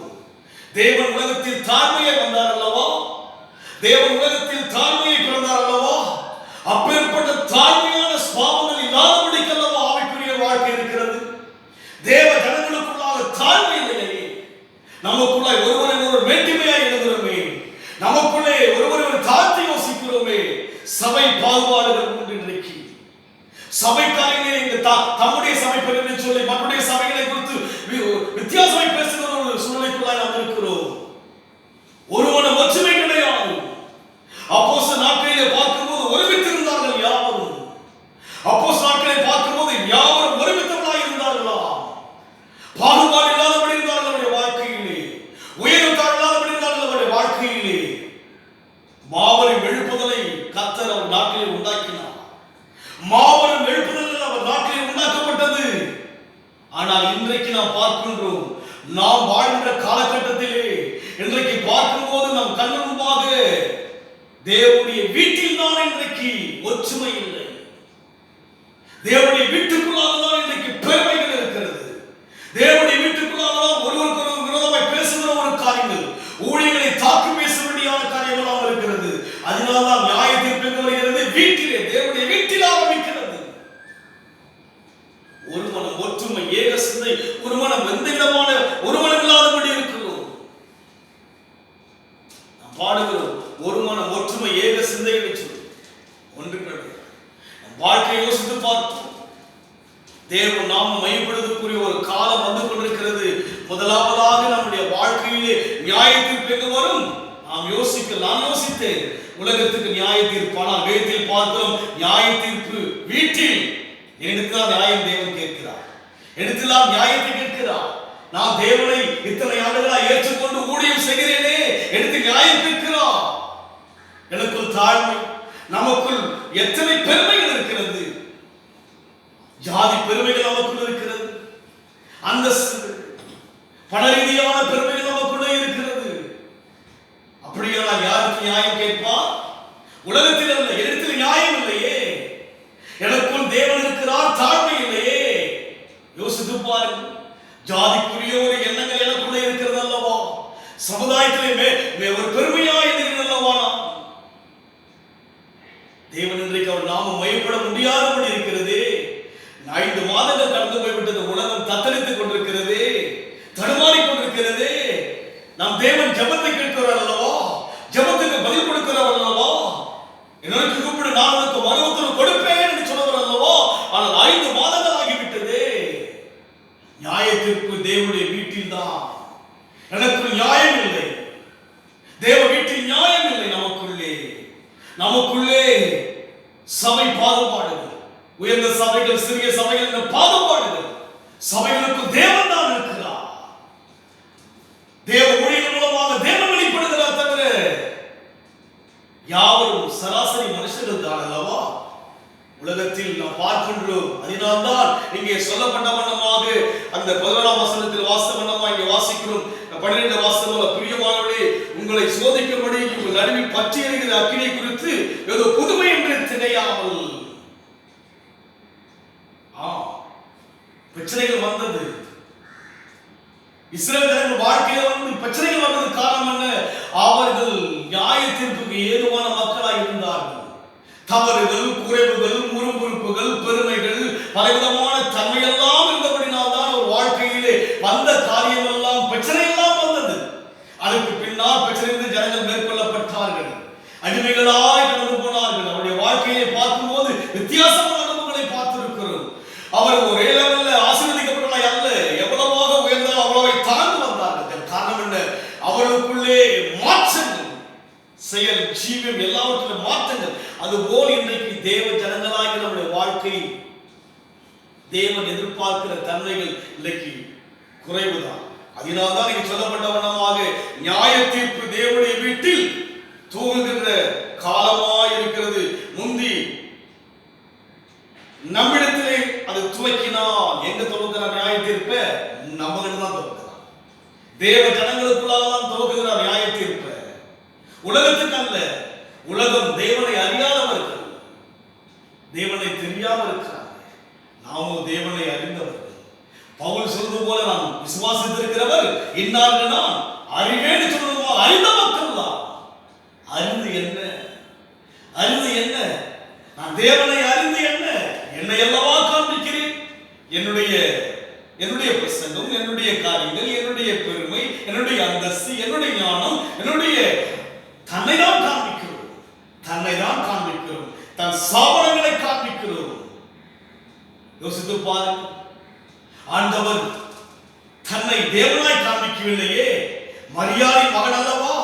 தேவன் உலகத்தில் தாழ்மையை வந்தார் அல்லவா? தேவன் உலகத்தில் தாழ்மையை பிறந்தார் அல்லவா? அப்பேற்பட்ட தாழ்மையான சுபாவங்கள் இல்லாதபடிக்கு அல்லவா ஆவிக்குரிய வாழ்க்கை இருக்கிறது. தேவ ஜனங்களுக்குள்ளாக தாழ்மை இல்லையே. நமக்குள்ளாய் ஒருவரை ஒருவர் வேற்றுமையாய் எழுதுகிறோமே, நமக்குள்ளே ஒருவரை ஒரு தாழ்த்தி யோசிக்கிறோமே. சபை பாகுபாடுகள் உண்டு. இன்றைக்கு சபை காரியங்களே இந்த தம்முடைய சபை பெருமை சொல்லி மற்ற சபைகளை குறித்து வித்தியாசமாய் பேசுகிற ஒரு சூழ்நிலைக்குள்ளாய் நாம் இருக்கிறோம். ஒருவன ஒற்றுமை கிடையாது. அப்போஸ்தலர் நாட்களிலே பார்க்கும்போது ஒருமித்திருந்தார்கள் யாவரும். அப்போஸ்தலர் நாட்களை பார்க்கும்போது யாவரும் ஒருமித்தவர்களாய் இருந்தார்களா? பாகுபாடு இல்லாதபடி இருந்தார்கள் அவருடைய வாழ்க்கையிலே. உயர்வு தாழ்வாதபடி இருந்தார்கள் அவருடைய வாழ்க்கையிலே. மாபெரும் எழுப்புதலை கர்த்தர் அவர் நாட்டிலே உண்டாக்கினார். மாபெரும் எழுப்புதல் அவர் நாட்டிலே உண்டாக்கப்பட்டது. ஆனால் இன்றைக்கு நாம் பார்க்கின்றோம், நாம் வாழ்கின்ற காலகட்டத்திலே இன்றைக்கு பார்க்கும்போது நம் கண்ணு முன்பாக தேவனுடைய வீட்டில் தான் இன்றைக்கு ஒற்றுமை இல்லை. தேவனுடைய வீட்டுக்குள்ளாக தான் இன்றைக்கு பெருமைகள் இருக்கிறது. தேவனுடைய வீட்டுக்குள்ளாக தான் ஒருவருக்கு விரோதமாய் பேசுகிற ஒரு காரியங்கள், ஊழியர்களை தாக்கி பேசும்படியான காரியங்களாக இருக்கிறது. அதனால்தான் நியாய தீர்ப்பு எங்கு வருகிறது? வீட்டிலே, தேவனுடைய வீட்டில் ஆரம்பிக்கிறது. ஒரு மனம், ஒற்றுமை, ஏக சிந்தை, ஒரு மனம், எந்த விதமான ஒரு மனம் இல்லாதபடி இருக்கிறோம். நாம் பாடுகிறோம், ஒரு மனம், ஒற்றுமை, ஏக சிந்தை என்று சொல்லி ஒன்று கிடையாது. வாழ்க்கையை யோசித்து பார்ப்போம். தேவன் நாம் மையப்படுவதற்குரிய ஒரு காலம் வந்து கொண்டிருக்கிறது. முதலாவதாக நம்முடைய வாழ்க்கையிலே நியாய தீர்ப்பு எங்கு வரும்? நாம் நான் யோசித்தேன், உலகத்துக்கு நியாய தீர்ப்பு. ஆனால் வேதத்தில் பார்க்கிறோம், நியாய தீர்ப்பு வீட்டில். எடுத்துதான் நியாயம் தேவன் கேட்கிறார், எடுத்துதான் நியாயத்தை கேட்கிறார். நான் தேவனை இத்தனை ஆண்டுகளாக ஏற்றுக்கொண்டு ஊழியம் செய்கிறேனே, எடுத்து நியாயம் கேட்கிறார். எனக்குள் தாழ்மை, நமக்குள் எத்தனை பெருமைகள் இருக்கிறது. ஜாதி பெருமைகள் நமக்குள் இருக்கிறது, அந்தஸ்து, பண ரீதியான பெருமைகள் நமக்குள்ளே இருக்கிறது. அப்படியானால் யாருக்கு நியாயம் கேட்பார்? உலகத்தில் அல்ல, இடத்தில் நியாயம் இல்லையே. எனக்குள் தேவன் இருக்கிறார், தாழ்மை இல்லையே. யோசித்து பாருங்கள். ஜாதிக்குரிய ஒரு எண்ணங்கள் எனக்குள்ளே இருக்கிறது அல்லவா? சமுதாயத்திலே ஒரு பெருமையா இருக்கிறது அல்லவா? தேவன் இன்றைக்கு அவர் நாம மையப்பட முடியாதபடி இருக்கிறது. 5 மாதங்கள் கடந்து போய்விட்டது. உலகம் தத்தளித்துக் கொண்டிருக்கிறது, தடுமாறிக் கொண்டிருக்கிறது. நம் தேவன் ஜெபத்தை கேட்கிறார் அல்லவா? ஜெபத்துக்கு பதில் கொடுக்கிறார் அல்லவா? எனக்கு கூப்பிடு, நான் உனக்கு மறுபடியும் கொடுப்பேன் என்று சொன்னவர் அல்லவா? ஆனால் 5 மாதங்கள் ஆகிவிட்டது. நியாயத்திற்கு தேவனுடைய வீட்டில் தான். எனக்கு நியாயம் இல்லை, தேவ வீட்டில் நியாயம் இல்லை. நமக்குள்ளே சபை பாகுபாடுகள், உயர்ந்த சபைகள், சிறிய சபைகள் என்ற பாகுபாடுகள். சபைகளுக்கு தேவன் தான் இருக்கிறார். தேவ ஊழியர்கள் மூலமாக தேவன் வெளிப்படுகிறார். தவிர யாவரும் சராசரி மனுஷர்கள் தான் அல்லவா உலகத்தில் நாம் பார்க்கின்றோம். அதனால்தான் இங்கே சொல்லப்பட்ட வண்ணமாக அந்த 11ஆம் வசனத்தில் வாசம் வண்ணமாக இங்கே வாசிக்கிறோம். 12 வாசகம், பிரியமானவர்களே, உங்களை சோதிக்கும்படி உங்கள் நடுவில் பற்றி எரிகிற அக்கினியை குறித்து ஏதோ புதுமை என்று திகையாமல். பிரச்சனைகள் வந்தது. இஸ்ரவேல் வாழ்க்கையில பிரச்சனைகள் வந்தது. காரணம் என்ன? அவர்கள் நியாய தீர்ப்புக்கு ஏதுவான மக்களாய் இருந்தார்கள். தவறுகள், குறைவுகள், முறுமுறுப்புகள், பெருமைகள், பலவிதமான தன்மையெல்லாம் இருந்தபடினால்தான் ஒரு வாழ்க்கையிலே வந்த காரியம் எல்லாம், பிரச்சனை எல்லாம் வந்தது. அதுக்கு பின்னால் பிரச்சனை ஜனங்கள் மேற்கொள்ளப்பட்டார்கள், அடிமைகளாய் கடந்து போனார்கள். அவருடைய வாழ்க்கையை பார்க்கும்போது வித்தியாசமான அனுபவங்களை பார்த்திருக்கிறோம். அவர் ஒரே லெவலில் ஆசீர்வதிக்கப்பட்டவர்களாய் அல்ல, எவ்வளவாக உயர்ந்தால் அவ்வளவை தாழ்ந்து வந்தார்கள். காரணம் என்ன? அவர்களுக்குள்ளே மாற்றங்கள், செயல், ஜீவன் எல்லாவற்றிலும் மாற்றங்கள். அதுபோல் இன்றைக்கு தேவ ஜனங்களாகிய நம்முடைய வாழ்க்கை, தேவன் எதிர்பார்க்கிற தன்மைகள் இன்றைக்கு குறைவுதான். அதனால்தான் இங்கு சொல்லப்பட்ட வண்ணமாக நியாய தீர்ப்பு தேவனுடைய வீட்டில் தூங்குகின்ற காலமாய் இருக்கிறது. முந்தி நம்மிடத்திலே அது துவக்கினால் எங்க துவக்கிறார் நியாய தீர்ப்ப? நம்ம தான் துவக்கிறார். தேவ ஜனங்களுக்குள்ளாக தான் துவக்குகிறார் நியாய தீர்ப்ப, உலகத்துக்கு அல்ல. உலகம் தேவனை அறியாதவர்கள், தேவனை தெரியாமல் இருக்கிறார். நாமும் தேவனை அறிந்தவர்கள். பவுல் சொல்வது போல நாம் விசுவாசித்திருக்கிறவர் இன்னார்கள் நான் அறிவேன்னு சொல்லுவோ அறிந்த மக்கள் தான். அறிந்து என்ன? அறிந்து என்ன? நான் தேவனை அறிந்து என்ன? என்னை அல்லவா காண்பிக்கிறேன். என்னுடைய பிரசங்கம், என்னுடைய காரியங்கள், என்னுடைய பெருமை, என்னுடைய அந்தஸ்து, என்னுடைய ஞானம், என்னுடைய தன்னை தான் காண்பிக்கிறோம். தன்னை தான் காண்பிக்கிறோம். தன் சாபனங்களை காண்பிக்கிறோம். யோசித்து பாருங்கள். ஆண்டவர் தன்னை தேவனாய் காண்பிக்கவில்லையே. மரியாதை மகன் அல்லவா,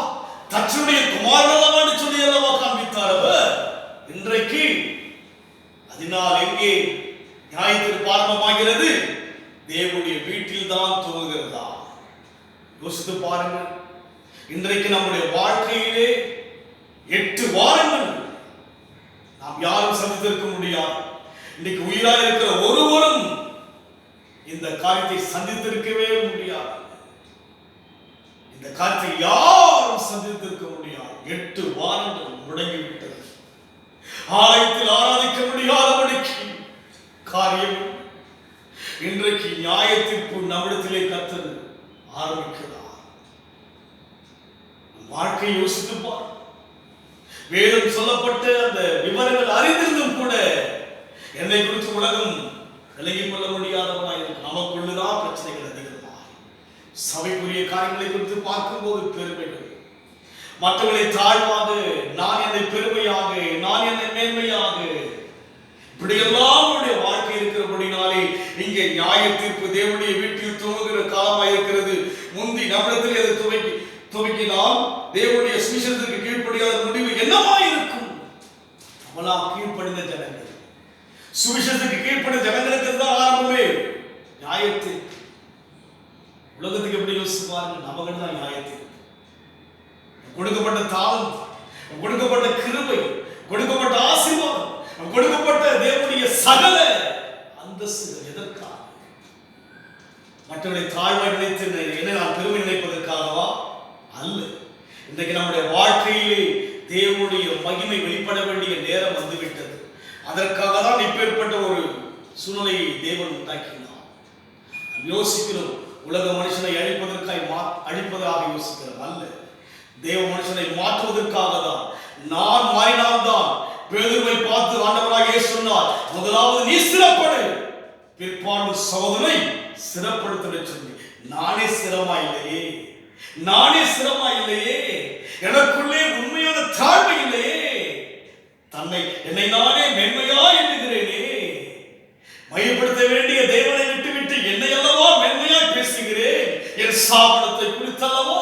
தச்சுடைய குமாரன் அல்லவா என்று சொல்லி அல்லவா காண்பித்தார் அவர். இன்றைக்கு அதனால் எங்கே நியாயத்திற்கு ஆரம்பமாகிறது? தேவனுடைய வீட்டில் தான் துவங்குகிறதா? யோசித்து பாருங்கள். இன்றைக்கு நம்முடைய வாழ்க்கையிலே 8 வாரங்கள் நாம் யாரும் சந்தித்திருக்க முடியாது. இன்னைக்கு உயிராக இருக்கிற ஒருவரும் இந்த காரியத்தை சந்தித்திருக்கவே முடியாது. இந்த காரியத்தை யாரும் சந்தித்திருக்க முடியாது. 8 வாரங்கள் முடங்கி ஆலயத்தில் ஆராதிக்க முடியாதபடிக்கு காரியம் இன்றைக்கு நியாயத்திற்கு நம்மிடத்திலே கர்த்தர் ஆரம்பிக்கிறார். வாழ்க்கையை யோசித்து பார். வேதம் சொல்லப்பட்ட அந்த விவரங்கள் அறிந்திருந்தும் கூட என்னை குறித்து உலகம் விலகிக் கொள்ள முடியாதவனாய் இருக்கு. நமக்குள்ளதான் பிரச்சனைகள் அதிகமாக. சபைக்குரிய காரியங்களை குறித்து பார்க்கும்போது பெருமைகள், மற்றவர்களை தாழ்வாக, நான் என்னை பெருமையாக, நான் என்னை மேன்மையாக, இப்படியெல்லாம் உடைய வாழ்க்கை இருக்கிறபடினாலே இங்கே நியாய தீர்ப்பு தேவனுடைய வீட்டில் துவங்குகிற காலமாக இருக்கிறது. முந்தி நம்மிடத்தில் அது துவக்கினால் தேவனுடைய சுவிசேஷத்திற்கு கீழ்ப்படியாத முடிவு என்னவா இருக்கும்? அவளாம் கீழ்ப்படிந்த ஜனங்கள், சுவிசேஷத்துக்கு கீழ்ப்படிந்த ஜனங்களுக்கு தான் ஆரம்பமே நியாயத்தில். உலகத்துக்கு எப்படி யோசிச்சு பாருங்க, நமக்கு தான் நியாயத்தில் கொடுக்கப்பட்ட தாளம், கொடுக்கப்பட்ட கிருபை, கொடுக்கப்பட்ட ஆசீர்வாதம், கொடுக்கப்பட்ட தேவனுடைய சகல அந்தஸ்து எதற்காக? மற்றவர்களை தாழ்வாய் நினைத்து என்ன நான் பெருமை நினைப்பதற்காகவா? அல்ல. இன்றைக்கு நம்முடைய வாழ்க்கையிலே தேவனுடைய மகிமை வெளிப்பட வேண்டிய நேரம் வந்துவிட்டது. அதற்காக தான் இப்பேற்பட்ட ஒரு சூழ்நிலையை தேவன் உண்டாக்கினார். யோசிக்கிறோம், உலக மனுஷனை அழிப்பதாக யோசிக்கிறோம் அல்ல, தேவ மனுஷனை மாற்றுவதற்காக தான். நான் மாறினால்தான் பேதுருவை பார்த்து ஆண்டவராக இயேசு சொன்னார், முதலாவது நீ சிறப்படு, பிற்பாடு சகோதரனை சிறப்படுத்த சொல்லி. நானே சிரமா இல்லையே, நானே சிரமா இல்லையே, எனக்குள்ளே உண்மையான தாழ்மை இல்லையே, என்னை நானே மென்மையா எண்ணுகிறேனே, மையப்படுத்த வேண்டிய தேவனை விட்டுவிட்டு என்னை அல்லவா மென்மையா பேசுகிறேன், என் சாபனத்தை குறித்தல்லவோ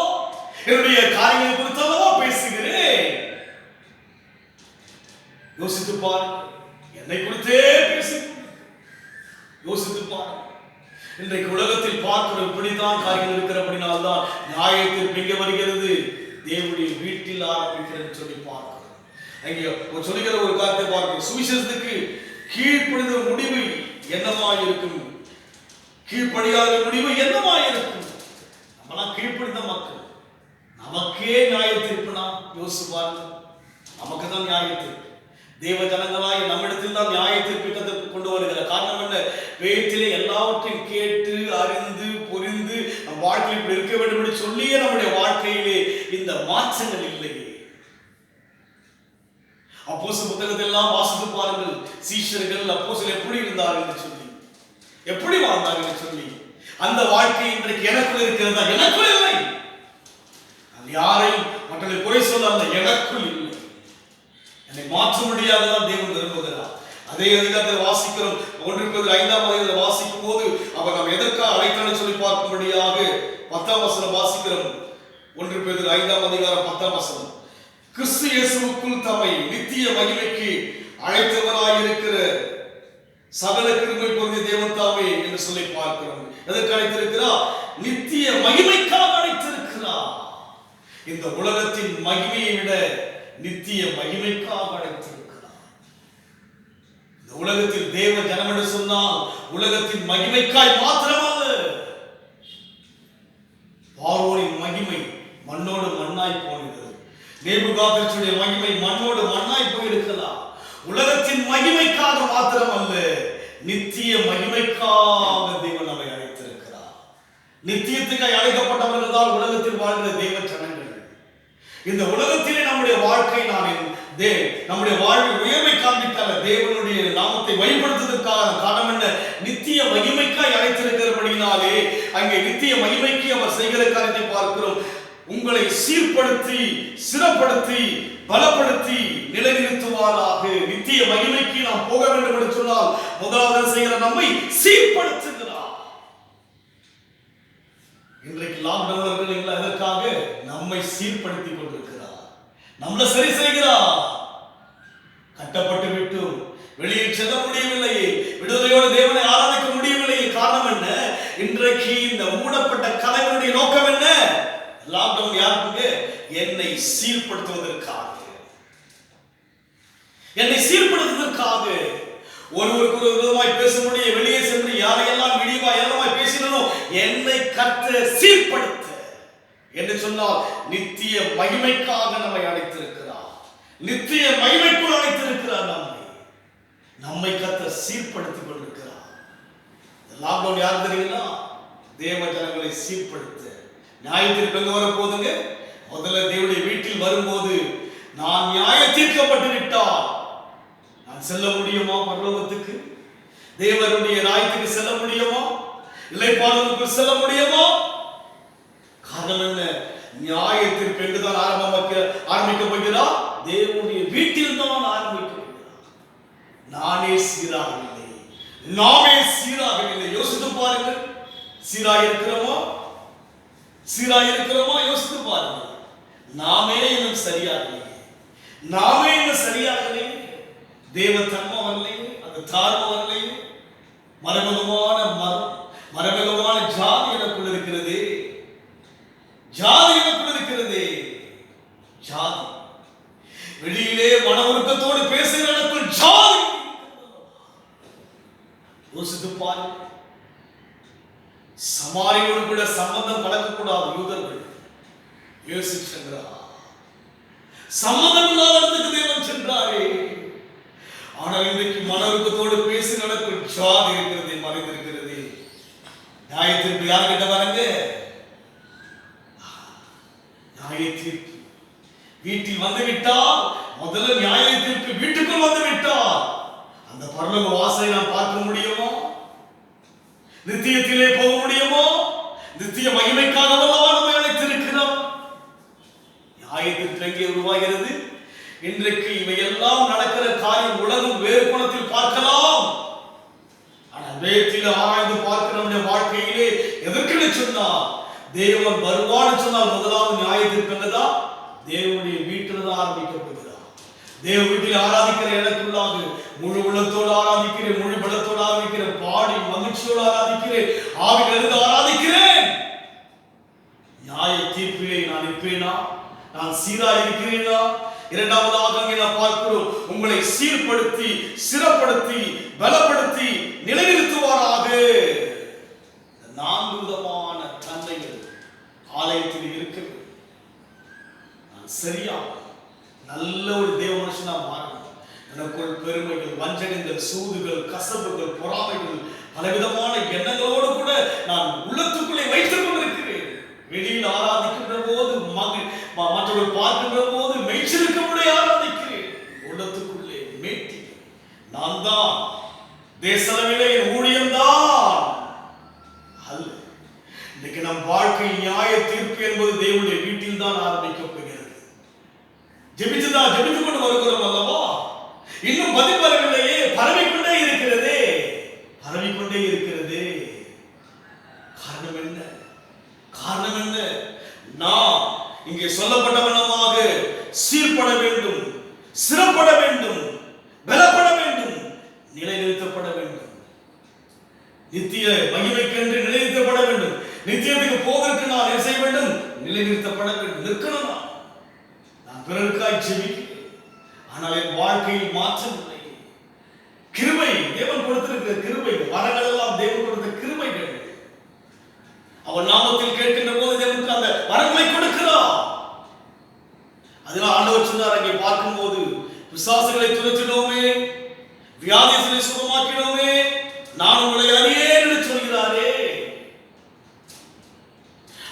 என்னுடைய காரியங்களை குறித்தல்லவோ பேசுகிறேன். யோசித்து பாரு, என்னை குறித்தே பேசி யோசித்து பாரு. இன்றைக்கு உலகத்தில் பார்க்கிற இப்படித்தான் காரியங்கள் இருக்கிறபடினால்தான் நியாயத்தில் எங்க வருகிறது, தேவனுடைய வீட்டில் ஆரம்பிக்கிறது சொல்லி பார்க்கிறோம். அங்கே சொல்லுகிற ஒரு காரியத்தை பார்க்கிறோம், சுவிசேஷத்துக்கு கீழ்ப்படிந்த முடிவு என்னமாய் இருக்கும், கீழ்ப்படியாத முடிவு என்னமாய் இருக்கும். நம்மளாம் கீழ்ப்படிந்த மக்கள், நமக்கே நியாயத்திருப்புனா யோசிச்சு பாருங்க. நமக்கு தான் நியாயத்திற்கு தேவ ஜனங்களாய் நம்மிடத்தில் தான் நியாயத்திற்கு கொண்டு வருகிற காரணம் என்ன? வேதத்திலே எல்லாவற்றையும் கேட்டு அறிந்து புரிந்து நம் வாழ்க்கையில் இப்படி இருக்க வேண்டும் என்று சொல்லியே நம்முடைய வாழ்க்கையிலே இந்த மாற்றங்கள் இல்லையே. அப்போஸ்தலர் புத்தகத்தை எல்லாம் வாசித்து பாருங்கள், சீஷர்கள் அப்போஸ்தலர் எப்படி இருந்தார்கள் என்று சொல்லி, எப்படி வாழ்ந்தார்கள் என்று சொல்லி. அந்த வாழ்க்கை இன்றைக்கு எனக்குள் இருக்கிறதா? எனக்குள் இல்லை. யாரையும் மக்களை குறை சொல்ல அல்ல, எனக்குள் இல்லை. என்னை மாற்ற முடியாததான் தேவன் விரும்புகிறார். அதே அதிகாரத்தை வாசிக்கிறோம். 1 Peter 5ஆம் அதிகாரத்தை வாசிக்கும் போது அவர் நாம் எதற்காக அழைத்தான்னு சொல்லி பார்க்கும்படியாக 10ஆம் வசனம் வாசிக்கிறோம். 1 Peter 5ஆம் அதிகாரம் 10ஆம் வசனம், கிறிஸ்து இயேசுவுக்குள் தம்மை நித்திய மகிமைக்கு அழைத்தவராயிருக்கிற சகல கிருபை பொருந்திய தேவன் தாமே என்று சொல்லி பார்க்கிறோம். எதற்கு அழைத்திருக்கிறார்? நித்திய மகிமைக்காக அழைத்திருக்கிறார். இந்த உலகத்தின் மகிமையை விட நித்திய மகிமைக்காக அழைத்திருக்கிறார். இந்த உலகத்தில் தேவ ஜனம் என்று சொன்னால் உலகத்தின் மகிமைக்காய் மாத்திரமல்ல, பார்வோனின் மகிமை மண்ணோடு மண்ணாய் போகிறது, நேபுகாத்நேச்சாருடைய மகிமை மண்ணோடு மண்ணாய் போயிருக்கலாம். உலகத்தின் மகிமைக்காக மாத்திரமல்ல, நித்திய மகிமைக்காக தேவன் நம்மை அழைத்திருக்கிறார். நித்தியத்துக்காய் அழைக்கப்பட்டவர்கள் தான் உலகத்தில் வாழ்கிற தேவ ஜனங்கள். இந்த உலகத்திலே நம்முடைய வாழ்க்கை நம்முடைய வாழ்வில் உயர்வை காண்பித்தால தேவனுடைய நாமத்தை வெளிப்படுத்துவதற்காக காரணம் என்ன? நித்திய மகிமைக்காய் அழைத்திருக்கிறபடினாலே அங்கே நித்திய மகிமைக்கு அவர் செய்கிற காரியத்தை பார்க்கிறோம். உங்களை சீர்படுத்தி சிறப்படுத்தி பலப்படுத்தி நிலைநிறுத்துவாராக. நித்திய மகிமைக்கு நாம் போக வேண்டும் என்று சொன்னால் முதலாவது செய்கிற நம்மை சீர்படுத்துகிறார். இன்றைக்கு லாக்டவுன் எதற்காக? நம்மை சீர்படுத்திக் கொண்டிருக்கிறார், நம்மளை சரி செய்கிறார். கட்டப்பட்டு விட்டும் வெளியில் செல்ல முடியவில்லையே, விடுதலையோடு தேவனை ஆராதிக்க முடியவில்லையே. காரணம் என்ன? இன்றைக்கு இந்த மூடப்பட்ட கலைஞருடைய நோக்கம் என்ன? லாக்டவுன் யாருக்கு? என்னை சீர்படுத்துவதற்காக, என்னை சீர்படுத்துவதற்காக. ஒருவருக்கு ஒரு விதமாய் பேச முடிய வெளியே சென்று யாரையெல்லாம் இழிவா ஏளனமாய் பேசினோ என்னை கர்த்தர் சீர்படுத்த என்று சொன்னால் நித்திய மகிமைக்காக நம்மை அழைத்திருக்கிறார். நித்திய மகிமைக்குள் அழைத்திருக்கிறார். நம்மை கர்த்தர் சீர்படுத்திக் கொண்டிருக்கிறார். லாக்டவுன் யார் தெரியுங்களா? தேவ ஜனங்களை சீர்படுத்த. நியாயத்திற்கு எங்க வர போதுங்க? முதல்ல தேவனுடைய வீட்டில் வரும்போது நான் நியாய தீர்க்கப்பட்டு விட்டால் நான் செல்ல முடியுமா பரலோகத்துக்கு? தேவனுடைய ராயத்துக்கு செல்ல முடியுமா? இளைப்பாறுதலுக்கு செல்ல முடியுமா? காரணம் என்ன? நியாயத்திற்கு என்றுதான் ஆரம்பிக்க போகிறார். தேவனுடைய வீட்டில் தான் ஆரம்பிக்க போகிறார். நானே சீராகவில்லை, நாமே சீராகவில்லை. யோசித்து பாருங்கள். சீராயிருக்கிறோமா? யோசித்து பாருங்கள். நாமே இன்னும் சரியாகலையே, தேவ தன்மை வரலையே, அந்த தாழ்வு வரலையே. மரபகமான ஜாதி எனக்குள் இருக்கிறது. ஜாதி வெளியிலே மன உருக்கத்தோடு பேசுகிற எனக்குள் ஜாதி. யோசித்து பாருங்கள். சமாரியோடு கூட சம்பந்தம் கலக்கக்கூடாது யூதர்கள். இயேசு சென்றார். சம்பந்தம் இல்லாத இடத்துக்கு தேவன் சென்றாரே. ஆனால் இன்றைக்கு மனவுக்கத்தோடு பேசி நடக்கும் ஜாதி இருக்கிறது, மறைந்திருக்கிறது. நியாயத்திற்கு யார் கிட்ட வரங்க? நியாயத்திற்கு வீட்டில் வந்து விட்டால், முதல்ல நியாயத்திற்கு வீட்டுக்குள் வந்து விட்டால் அந்த பரலோக வாசலை நாம் பார்க்க முடியுமோ? நித்தியத்திலே போக முடியுமோ? நித்திய மகிமைக்காக நம்மை அழைத்திருக்கிறார். நியாயத்திற்கு எங்கே உருவாகிறது? இன்றைக்கு இவையெல்லாம் நடக்கிற காரியம் உலகம் வேறு கோணத்தில் பார்க்கலாம். ஆனால் வேற்றில் ஆராய்ந்து பார்க்கிற நம்முடைய வாழ்க்கையிலே எதற்கு சொன்னால், தேவன் வருவான்னு சொன்னால் முதலாவது நியாயத்திற்கு தான் தேவனுடைய வீட்டில் தான் ஆரம்பிக்கப்படுகிறார். தேவ வீட்டில் ஆராதிக்கிற எனக்குள்ளாக முழு உள்ளத்தோடு ஆராதிக்கிறேன், முழு பலத்தோடு ஆராதிக்கிறேன், பாடி மகிழ்ச்சியோடு ஆராதிக்கிறேன், ஆவியிலிருந்து ஆராதிக்கிறேன். நியாய தீர்ப்பிலே நான் இருப்பேனா? நான் சீராக இருக்கிறேனா? இரண்டாவதாக நாம் பார்க்கிறோம், உங்களை சீர்படுத்தி, சிறப்படுத்தி, பலப்படுத்தி நிலைநிறுத்துவாராக. 4 விதமான தன்மைகள் ஆலயத்தில் இருக்கிறது. நான் சரியா நல்ல ஒரு தேவ மனுஷனா மாறணும். எனக்குள் பெருமைகள், வஞ்சகங்கள், சூதுகள், கசப்புகள், பொறாமைகள், பலவிதமான எண்ணங்களோடு கூட நான் உள்ளத்துக்குள்ளே வைத்துக் கொண்டிருக்கிறேன். வெளியில் ஆராதிக்கின்ற போது, மற்றவர்கள் பார்க்கின்ற போது மெய்ச்சிருக்கமுடைய ஆராதிக்கிறேன். உள்ளத்துக்குள்ளே மேட்டி நான் தான், தேசளவிலே என் ஊழியம்தான் அல்ல. இன்னைக்கு நம் வாழ்க்கை நியாய தீர்ப்பு என்பது தேவனுடைய வீட்டில் தான் ஆரம்பிக்கப்படுகிறது. ஜெபித்துக் கொண்டு வருகிறோம் அல்லவா? இன்னும் பதில் வரவில்லையே, பரவிக்கொண்டே இருக்கிறதே. காரணம் என்ன? நாம் இங்கே சொல்லப்பட்ட வண்ணமாக சீர்பட வேண்டும், சிறப்பட வேண்டும், பலப்பட வேண்டும், நிலைநிறுத்தப்பட வேண்டும். நித்திய மகிமைக்கென்று நிலைநிறுத்தப்பட வேண்டும். நித்தியத்துக்கு போவதற்கு நான் என்ன செய்ய வேண்டும்? நிலைநிறுத்தப்பட வேண்டும். நிற்கணும். நான் பிறருக்காய் ஜெபிக்கிறேன், ஆனால் என் வாழ்க்கையில் மாற்றம் இல்லை. கிருபை தேவன் கொடுத்திருக்கிற கிருபை, வரங்கள் எல்லாம் தேவன் கொடுத்த கிருபைகள். அவர் நாமத்தில் கேட்கின்ற போது தேவனுக்கு அந்த வரங்களை கொடுக்கிறார். அதனால் ஆண்டவர் சொன்னார், அங்கே பார்க்கும்போது பிசாசுகளை துரத்தினோமே, வியாதிகளை சுகமாக்கினோமே, நான் உங்களை அறியேன் என்று சொல்கிறாரே.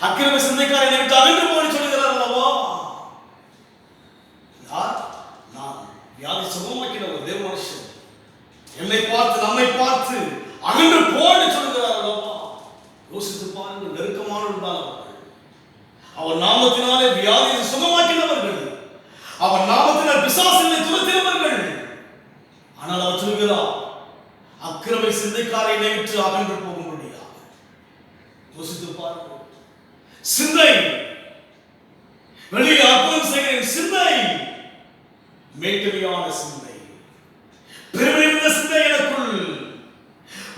அக்கிரம சிந்தைக்காரனை விட்டு அகன்று போய் சொல்கிறார் அல்லவா? யார்? நான் வியாதி சுகமாக்கினவர் தேவ மனுஷன். என்னை பார்த்து, நம்மை பார்த்து அகன்று போன்னு சொல்கிறார் அல்லவா? யோசித்து பாருங்கள். நெருக்கமானவர்கள் அவர் நாமத்தினாலே வியாதியை சுகமாக்கினவர்கள், அவர் நாமத்தினால் பிசாசுகளை துரத்தினவர்கள். ஆனால் அவர் சொல்கிறார், அக்கிரம சிந்தைக்காரனை விட்டு அகன்று போக முடியாது. யோசித்து பாருங்கள். சிந்தை வெளியே அற்புதம் செய்கிறேன், சிந்தை மேட்டுமையான சிந்தை, பெருமையுள்ள சிந்தை எனக்குள்,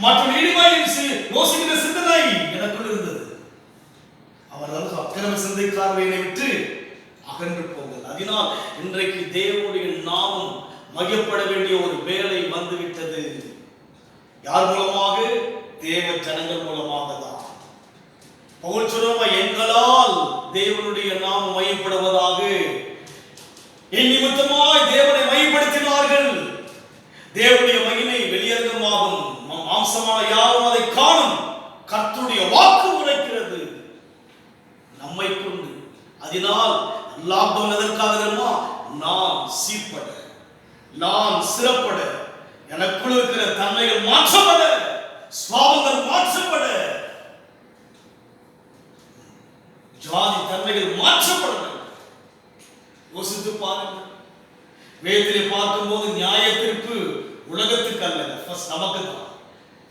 மற்றும் இனிமையை யோசிக்கிற சிந்தனை எனக்குள் இருந்தது. அவர் அக்கிரம சிந்தைக்காரனை விட்டு அகன்று போங்கள். அதனால் இன்றைக்கு தேவனுடைய நாமம் மையப்பட வேண்டிய ஒரு வேலை வந்துவிட்டது. யார் மூலமாக? தேவ ஜனங்கள் மூலமாக தான். பவுல் சொல்லுவார், எங்களால் தேவனுடைய நாமம் மையப்படுவதாக என் நிமித்தமாய் தேவனை மையப்படுத்தினார்கள். தேவனுடைய மகிமை வெளியரங்கமாகும், மாம்சமான யாரும் அதை காணும். கர்த்தருடைய வாக்கு உரைக்கிறது நம்மை கொண்டு. அதனால் லாக்டவுன் எதற்காக தெரியுமா? நான் சீர்பட, நான் சிறப்பட, எனக்குள் இருக்கிற தன்மைகள் மாற்றப்பட, சுவாபங்கள் மாற்றப்பட, ஜாதி தன்மைகள் மாற்றப்பட. யோசித்து பாருங்கள். வேதத்திலே பார்க்கும்போது நியாய தீர்ப்பு உலகத்துக்கு அல்ல, நமக்கு தான்,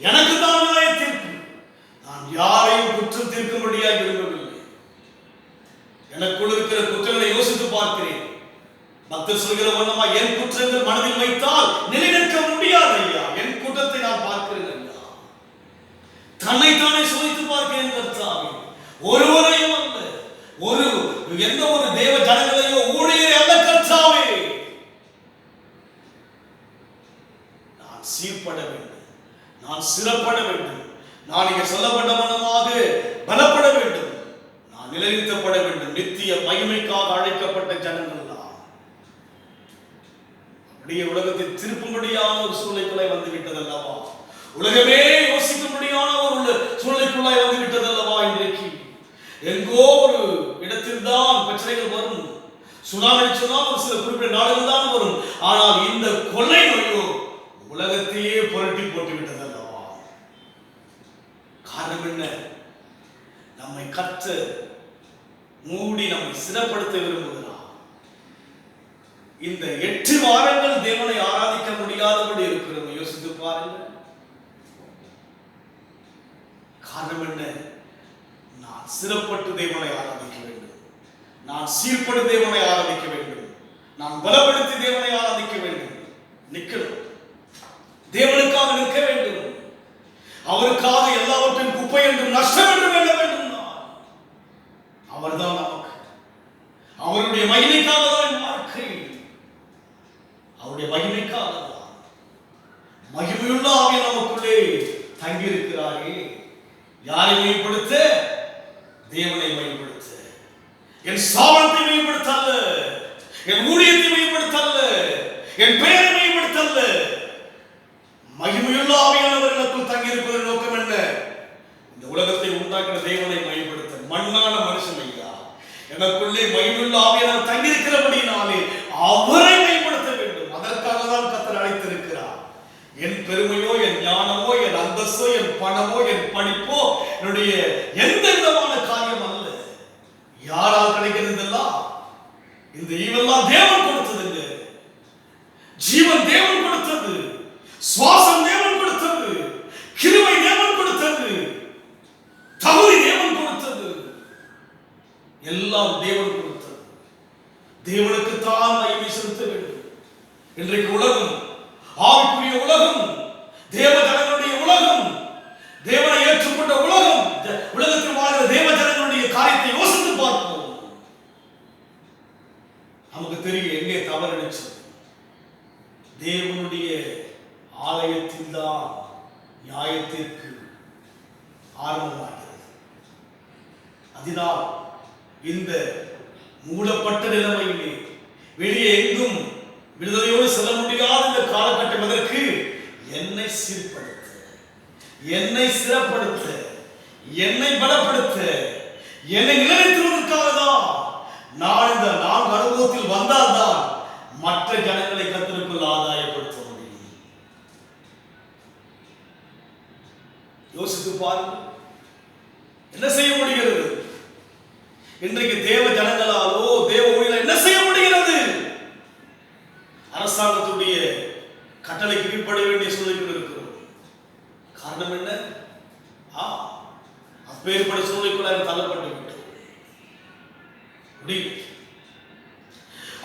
எனக்கு தான் நியாய தீர்ப்பு. நான் யாரையும் குற்றம் தீர்க்கும்படியாக விரும்பவில்லை. எனக்குள் இருக்கிற குற்றங்களை யோசித்து பார்க்கிறேன். பக்தர் சொல்கிற வண்ணமா, என் குற்றங்கள் மனதில் வைத்தால் நிலைநிற்க முடியாது ஐயா. என் குற்றத்தை நான் பார்க்கிறேன் ஐயா. தன்னைத்தானே சோதித்து பார்க்கிறேன் கர்த்தாவே. ஒருவரையும் அல்ல, எந்த ஒரு தேவ ஜனங்களையோ ஊழியரை அல்ல கர்த்தாவே. நான் சீர்பட வேண்டும், நான் சிறப்பட வேண்டும், நான் இங்கே சொல்லப்பட்ட மனமாக பலப்பட வேண்டும், நான் நிலைநிறுத்தப்பட வேண்டும். நித்திய மகிமைக்காக அழைக்கப்பட்ட ஜனங்கள் தான். அப்படியே உலகத்தை திருப்பும்படியான ஒரு சூழ்நிலைக்குள்ளாய் வந்து விட்டதல்லவா? உலகமே யோசிக்கும்படியான ஒரு சூழ்நிலைக்குள்ளாய் வந்து விட்டதல்லவா? இன்றைக்கு எங்கோ ஒரு இடத்தில் தான் பிரச்சனைகள் வரும். சுனாமி சொன்னால் ஒரு சில குறிப்பிட்ட நாடுகள் தான் வரும். ஆனால் இந்த கொள்ளை நோயோ உலகத்தையே புரட்டி போட்டு விட்டதல்லவா? காரணம் என்ன? நம்மை கற்று மூடி நம்மை சிறப்படுத்த விரும்புகிறார். இந்த 8 வாரங்கள் தேவனை ஆராதிக்க முடியாதபடி இருக்கிறோம். யோசித்து பாருங்கள். காரணம் என்ன? நான் சிறப்பட்டு தேவனை ஆராதிக்க வேண்டும், நான் சீர்படு தேவனை ஆராதிக்க வேண்டும், நான் பலப்படுத்தி தேவனை ஆராதிக்க வேண்டும். நிற்கணும், தேவனுக்காக நிற்க வேண்டும். அவருக்காக எல்லாவற்றையும் குப்பை என்றும் நஷ்டம் என்று வேண்ட வேண்டும். அவர்தான் நமக்கு, அவருடைய மகிமைக்காக தான் வாழ்க்கை, அவருடைய மகிமைக்காக தான். மகிமையுள்ள ஆவியை நமக்குள்ளே தங்கி இருக்கிறாரே. யாரை மேம்படுத்த? தேவனை மேம்படுத்த. என் சாபத்தை மேம்படுத்த அல்ல, என் ஊழியத்தை மேம்படுத்த அல்ல, என் பெயரை மேம்படுத்த அல்ல. மகிமையுள்ள ஆவியானவர்களுக்குள் தங்கி இருப்பதன் நோக்கம் என்ன? இந்த உலகத்தை உண்டாக்கின தேவனை மேம்படுத்த. மண்ணான மனுஷன் ஐயா, எனக்குள்ளே மகிமையுள்ள ஆவியானவர் தங்கி இருக்கிறபடினாலே அவரை மேம்படுத்த வேண்டும். அதற்காக தான் கர்த்தர் அழைத்திருக்கிறார். என் பெருமையோ, என் ஞானமோ, என் அந்தஸ்தோ, என் பணமோ, என் படிப்போ, என்னுடைய எந்த விதமான காரியம் அல்ல. யாரால் கிடைக்கிறதெல்லாம்? இந்த ஈவெல்லாம் தேவன் கொடுத்தது. ஜீவன் தேவன் கொடுத்தது, சுவாசம் தேவன் கொடுத்தது, கிருபை தேவன் கொடுத்தது, தகுதி தேவன் கொடுத்தது, எல்லாம் தேவன் கொடுத்தது. தேவனுக்கு தான் மகிமை செலுத்த வேண்டும். இன்றைக்கு உலகம், ஆவிக்குரிய உலகம், தேவ ஜனங்களுடைய உலகம், தேவனை ஏற்றுக்கொண்ட உலகம், உலகத்தில் வாழ்கிற தேவ ஜனங்களுடைய காரியத்தை யோசித்து பார்ப்போம். நமக்கு தெரியும் எங்கே தவறடிச்சது. தேவனுடைய ஆலயத்தில் தான் நியாயத்திற்கு ஆரம்பமாகிறது. அதனால் இந்த மூடப்பட்ட நிலைமையிலே வெளியே எங்கும் விடுதலையோடு செல்ல முடியாத இந்த காலகட்டம் எதற்கு? என்னை சீர்படுத்த, என்னை சிறப்படுத்த, என்னை பலப்படுத்த, என்னை நிலைநிறுத்துவதற்காக தான். நான் இந்த 4 அனுபவத்தில் வந்தால்தான் மற்ற ஜனங்களை கர்த்தருக்குள் ஆதாயப்படுத்த முடியும். யோசித்து பாருங்கள், என்ன செய்ய முடிகிறது? இன்றைக்கு தேவ ஜனங்களாலோ தேவ ஊழியர்களால் என்ன செய்ய முடிகிறது? அரசாங்கத்துடைய கட்டளைக்கு கீழ்ப்பட வேண்டிய சூழ்நிலையில் இருக்கிறோம். காரணம் என்ன? அப்பேற்பட்ட சூழ்நிலைக்குள்ளாக தள்ளப்பட்டு விட்டோம்.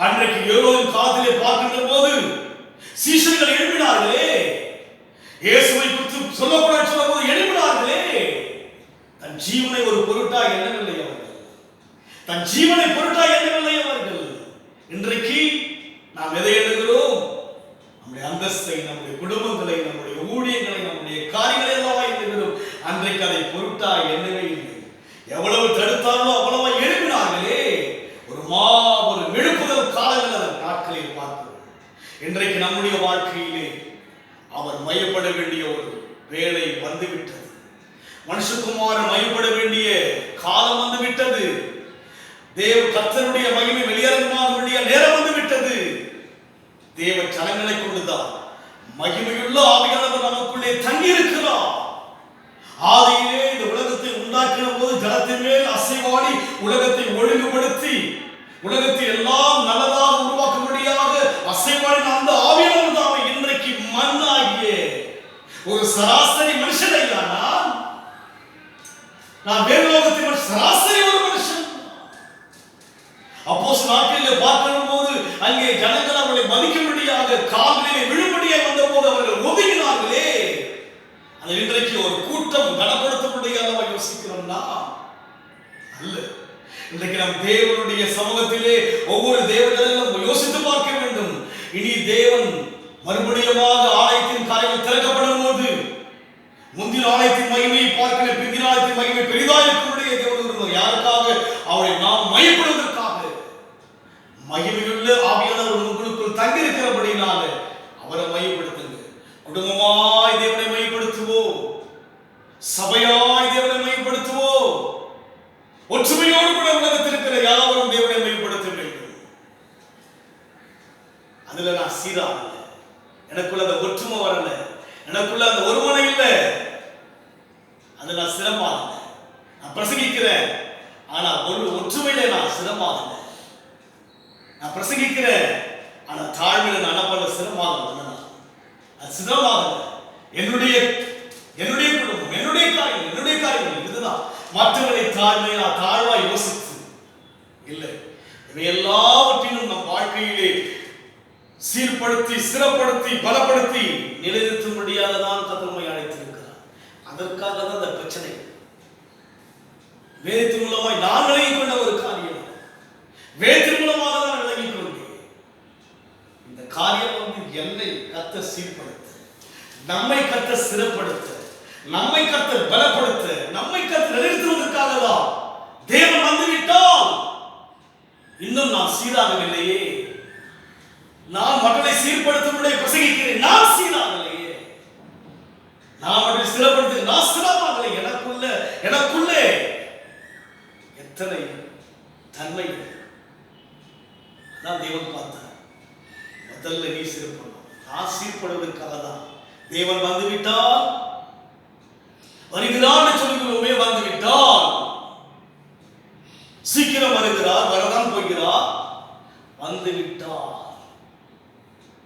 அன்றைக்கு யோவானின் காலத்திலே பார்க்கின்ற போது சீஷர்கள் எழுப்பினார்களே, இயேசுவை குறித்து சொல்லக்கூடாது சொல்லும்போது எழுப்பினார்களே. தன் ஜீவனை ஒரு பொருட்டாக எண்ணவில்லை அவர்கள், தன் ஜீவனை பொருட்டாக எண்ணவில்லை அவர்கள். இன்றைக்கு நாம் எதை எண்ணுகிறோம்? நம்முடைய அந்தஸ்தை, நம்முடைய குடும்பங்களை, நம்முடைய ஊழியங்களை, நம்முடைய காரியங்களை எல்லாம் எண்ணுகிறோம். அன்றைக்கு அதை பொருட்டாக எண்ணவே இல்லை. எவ்வளவு தடுத்தாலும் அவ்வளவா எழுப்பினார்களே. ஒரு மாபெரும் எழுப்புதல் காலங்கள் நம்முடைய வாழ்க்கையிலே அவர் மையப்பட வேண்டிய ஒரு வேலை வந்துவிட்டது. மனுஷகுமாரன் மையப்பட வேண்டிய காலம் வந்துவிட்டது. தேவ கர்த்தருடைய மகிமை வெளியரங்கமாக வேண்டிய நேரம் வந்துவிட்டது. தேவ ஜனங்களை கொண்டுதான் மகிமையுள்ள ஆவியானவர் நமக்குள்ளே தங்கி இருக்கிறார். ஆதியிலே இந்த உலகத்தை உண்டாக்கின போது ஜலத்தின் மேல் அசைவாடி உலகத்தை ஒழுங்குபடுத்தி உலகத்தை எல்லாம் நல்லதாக உருவாக்கும்படியாக அசைவாடின அந்த ஆவியானவர் தாமே இன்றைக்கு மண்ணாகிய ஒரு சராசரி மனுஷன் ஐயா. நான் வேறு லோகத்தின் சராசரி ஒரு மனுஷன். அப்போஸ் நாட்களிலே பார்க்கும் போது அங்கே ஜனங்கள் அவர்களை மதிக்கும்படியாக கால்களிலே விழும்படியாக வந்த போது அவர்கள் ஒதுங்கினார்களே. அது இன்றைக்கு ஒரு கூட்டம் கனப்படுத்தப்படியாக யோசிக்கிறோம்னா அல்ல. இன்றைக்கு நம் தேவனுடைய சமூகத்திலே ஒவ்வொரு தேவர்களும் யோசித்து பார்க்க வேண்டும். இனி தேவன் மறுபடியுமாக ஆலயத்தின் காரியங்கள் திறக்கப்படும் போது முந்தின ஆலயத்தின் மகிமையை பார்க்கிற பிந்தின ஆலயத்தின் மகிமை பெரிதாக இருக்கக்கூடிய தேவன் யாருக்காக? அவரை நாம் மையப்படுவதற்காக. மகிமையுள்ள ஆவியானவர் உங்களுக்குள் தங்கி இருக்கிறபடினால அவரை மையப்படுத்துங்க. குடும்பமாய் தேவனை மையப்படுத்துவோம், சபையாய் தேவனை மையப்படுத்துவோம், ஒற்றுமையோடு கூட உலகத்தில் இருக்கிற யாவரும் தேவனை மையப்படுத்த வேண்டும். அதுல நான் சீராகல, எனக்குள்ள அந்த ஒற்றுமை வரல, எனக்குள்ள அந்த ஒருமனை இல்லை, அது நான் சிரமமாகல. நான் பிரசங்கிக்கிறேன், ஆனா ஒரு ஒற்றுமையில நான் சிரமமாகல. நான் பிரசங்கிக்கிறேன், ஆனா தாழ்மையில நான் பண்ண சிரமமாகல. அது சிரமமாகல. என்னுடைய குடும்பம், என்னுடைய காரியங்கள் இதுதான். மற்றவர்களை தாழ்வா யோசித்து இல்லை. இவை எல்லாவற்றிலும் நம் வாழ்க்கையிலே சீர்படுத்தி சிறப்படுத்தி பலப்படுத்தி நிலைநிறுத்தும்படியாக தான் கர்த்தர் அழைத்திருக்கிறார். அதற்காக தான் அந்த பிரச்சனை. வேதத்தின் மூலமாய் நான் விளங்கிக் கொண்ட ஒரு காரியம், வேதத்தின் மூலமாக தான் விளங்கிக் கொண்டேன். இந்த காரியம் என்னை கர்த்தர் சீர்படுத்த, நம்மை கர்த்தர் சிறப்படுத்த, நம்மை கர்த்தர் பலப்படுத்த, நம்மை கர்த்தர் நிலைநிறுத்துவதற்காக தான். தேவன் வந்துவிட்டால் இன்னும் நான் சீராகவில்லையே. நான் மக்களை சீர்படுத்தும்படி பிரசங்கிக்கிறேன், நான் சீராகலையே. நான் மக்களை சிறப்படுத்த, நான் சிறப்பாகலை. எனக்குள்ளே எத்தனை தன்மை நான் தேவன் பார்த்தார். முதல்ல நீ சீர்படணும். நான் சீர்படுவதற்காக தான் தேவன் வந்துவிட்டால், வருகிறார் சொல்லுகிறோமே, வந்துவிட்டால் சீக்கிரம் வருகிறார், வரதான் போகிறார். வந்துவிட்டார்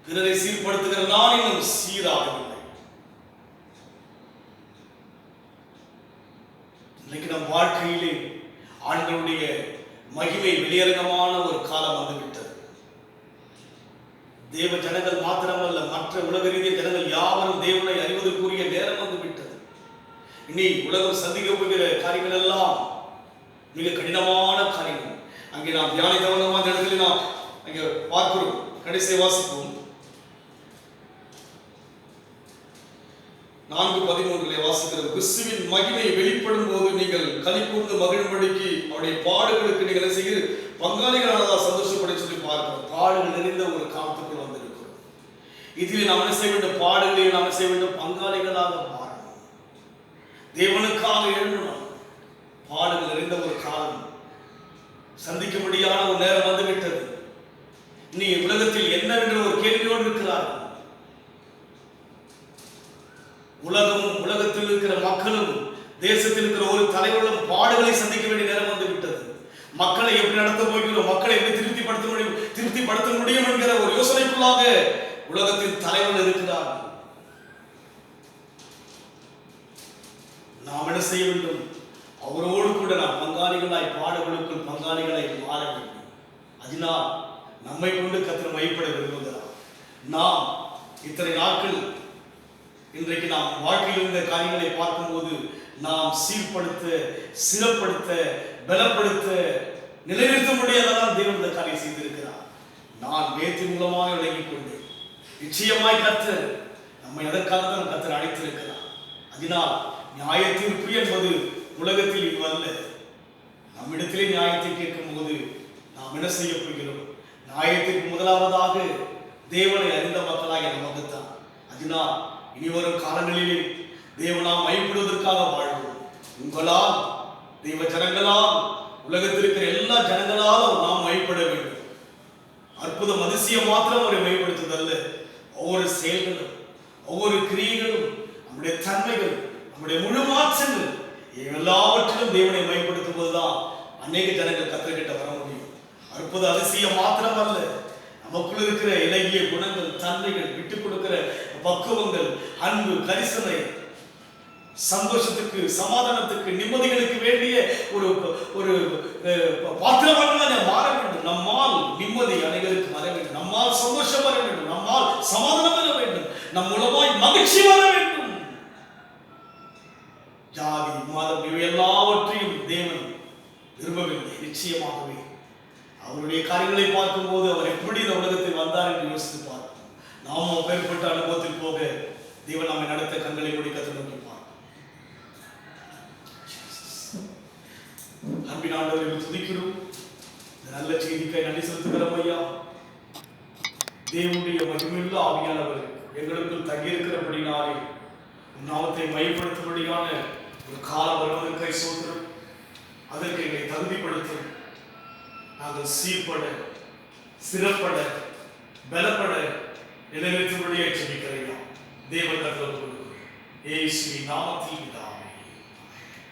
பிறரை சீர்படுத்துகிற நான் இன்னும் சீராகவில்லை. இன்னைக்கு நம் வாழ்க்கையிலே ஆண்டவருடைய மகிமை வெளியரங்கமான ஒரு காலம் வந்துவிட்டது. தேவ ஜனங்கள் மாத்திரமல்ல, மற்ற உலக ரீதிய ஜனங்கள் யாவரும் தேவனை அறிவதற்குரிய நேரம் வந்துவிட்டது. இனி உலகம் சந்திக்க போகிற காரியங்கள் எல்லாம் மிக கடினமான காரியங்கள். அங்கே நாம் தியானித்தவனமான இடத்துல நாம் அங்கே பார்க்கிறோம். கடைசி வாசிப்போம். 4:13 வாசிக்கிறது. கிறிஸ்துவின் மகிமை வெளிப்படும் போது நீங்கள் களிகூர்ந்து மகிழும்படிக்கு அவருடைய பாடுகளுக்கு நீங்கள் செய்து பங்காளிகளானதா சந்தோஷப்பட சொல்லி பார்க்கிறோம். பாடுகள் நிறைந்த ஒரு காலத்துக்குள் வந்திருக்கிறோம். இதில் நாம் என்ன செய்ய வேண்டும்? பாடுகளை நாம் செய்ய வேண்டும், பங்காளிகளாக மாறணும், தேவனுக்காக எழுதணும். பாடுகள் நிறைந்த ஒரு காலம் சந்திக்கும்படியான ஒரு நேரம் வந்துவிட்டது. நீ உலகத்தில் என்னவென்ற ஒரு கேள்வியோடு இருக்கிறார்கள். உலகமும் உலகத்தில் இருக்கிற மக்களும் தேசத்தில் இருக்கிற ஒரு தலைவர்களும் பாடுகளை சந்திக்க வேண்டிய நேரம் வந்து விட்டது. மக்களை எப்படி நடத்த போகிறோம், மக்களை எப்படி திருப்திப்படுத்த முடியும் என்கிற ஒரு யோசனைக்குள்ளாக உலகத்தின் தலைவர்கள் இருக்கிறார்கள். நாம் என்ன செய்ய வேண்டும்? அவரோடு கூட நாம் பங்காளிகளாய் பாடுகளுக்குள் பங்காளிகளாய் மாற வேண்டும். அதனால் நம்மை கொண்டு கர்த்தர் மையப்பட விரும்புகிறார். நாம் இத்தனை நாட்கள் இன்றைக்கு நாம் வாழ்க்கையில் இருந்த காரியங்களை பார்க்கும்போது நாம் சீர்படுத்த, சிறப்படுத்த, பலப்படுத்த, நிலைநிறுத்த முடியாததான் தேவன் இந்த காரியம் செய்திருக்கிறார். நான் வேத்தின் மூலமாக விளங்கிக் கொண்டேன். நிச்சயமாய் கர்த்தர் நம்மை எதற்காக தான் கர்த்தர் அழைத்திருக்கிறார். அதனால் நியாய தீர்ப்பு என்பது உலகத்தில் இது அல்ல. நம்மிடத்திலே நியாயத்தை கேட்கும் போது நாம் என்ன செய்ய போகிறோம்? நியாயத்திற்கு முதலாவதாக தேவனை அறிந்த மக்களாகிய நமக்குத்தான். அதனால் இனி வரும் காலங்களிலே தேவனால் மையப்படுவதற்காக வாழ்வோம். உங்களால், தெய்வ ஜனங்களால், உலகத்தில் இருக்கிற எல்லா ஜனங்களாலும் நாம் மையப்பட வேண்டும். அற்புதம் அதிசயம் மாத்திரம் அவரை மையப்படுத்துதல்ல, ஒவ்வொரு செயல்களும், ஒவ்வொரு கிரியைகளும், நம்முடைய தன்மைகள், நம்முடைய முழு மாற்றங்கள் எல்லாவற்றிலும் தேவனை மையப்படுத்தும் போதுதான் அநேக ஜனங்கள் கத்தர்கிட்ட வர முடியும். அற்புத அதிசயம் மாத்திரம் அல்ல, நமக்குள் இருக்கிற இலகிய குணங்கள், தன்மைகள், விட்டுக் கொடுக்கிற பக்குவங்கள், அன்பு, கரிசனை, சந்தோஷத்துக்கு, சமாதானத்துக்கு, நிம்மதிகளுக்கு வேண்டிய ஒரு ஒரு பாத்திரமாக மாற வேண்டும். நம்மால் நிம்மதி அனைவருக்கு வர வேண்டும், நம்மால் சந்தோஷம் வர வேண்டும், நம்மால் சமாதானம் வர வேண்டும், நம் மூலமாய் மகிழ்ச்சி வர வேண்டும். ஜாதி, மதம் இவை எல்லாவற்றையும் தேவன் விரும்பவில்லை. நிச்சயமாகவே அவருடைய காரியங்களை பார்க்கும் போது அவர் எப்படி இந்த உலகத்தில் வந்தார் என்று யோசித்து பார்ப்போம். நாமும் பெறப்பட்ட அனுபவத்தில் போக தேவன் நம்மை நடத்த கண்களை மூடி கத்தர் நோக்கி பார்ப்போம். அன்பின் ஆண்டவரை துதிக்கிறோம். இந்த நல்ல செய்திக்காய் நன்றி செலுத்துகிறோம் ஐயா. தேவனுடைய மகிமையுள்ள ஆவியானவர் எங்களுக்குள் தங்கியிருக்கிறபடினாலே நாமத்தை மையப்படுத்தும்படியான ஒரு காலம் வருவதற்காய் சோதரம். அதற்கு எங்களை தகுதிப்படுத்தும். நாங்கள் சீர்பட, சிறப்பட, பலப்பட நிலைநிறுத்தும்படியாக ஜெபிக்கிறோம். தேவன் கர்த்தர் கொடுக்கிறோம். இயேசுவின் நாமத்தில்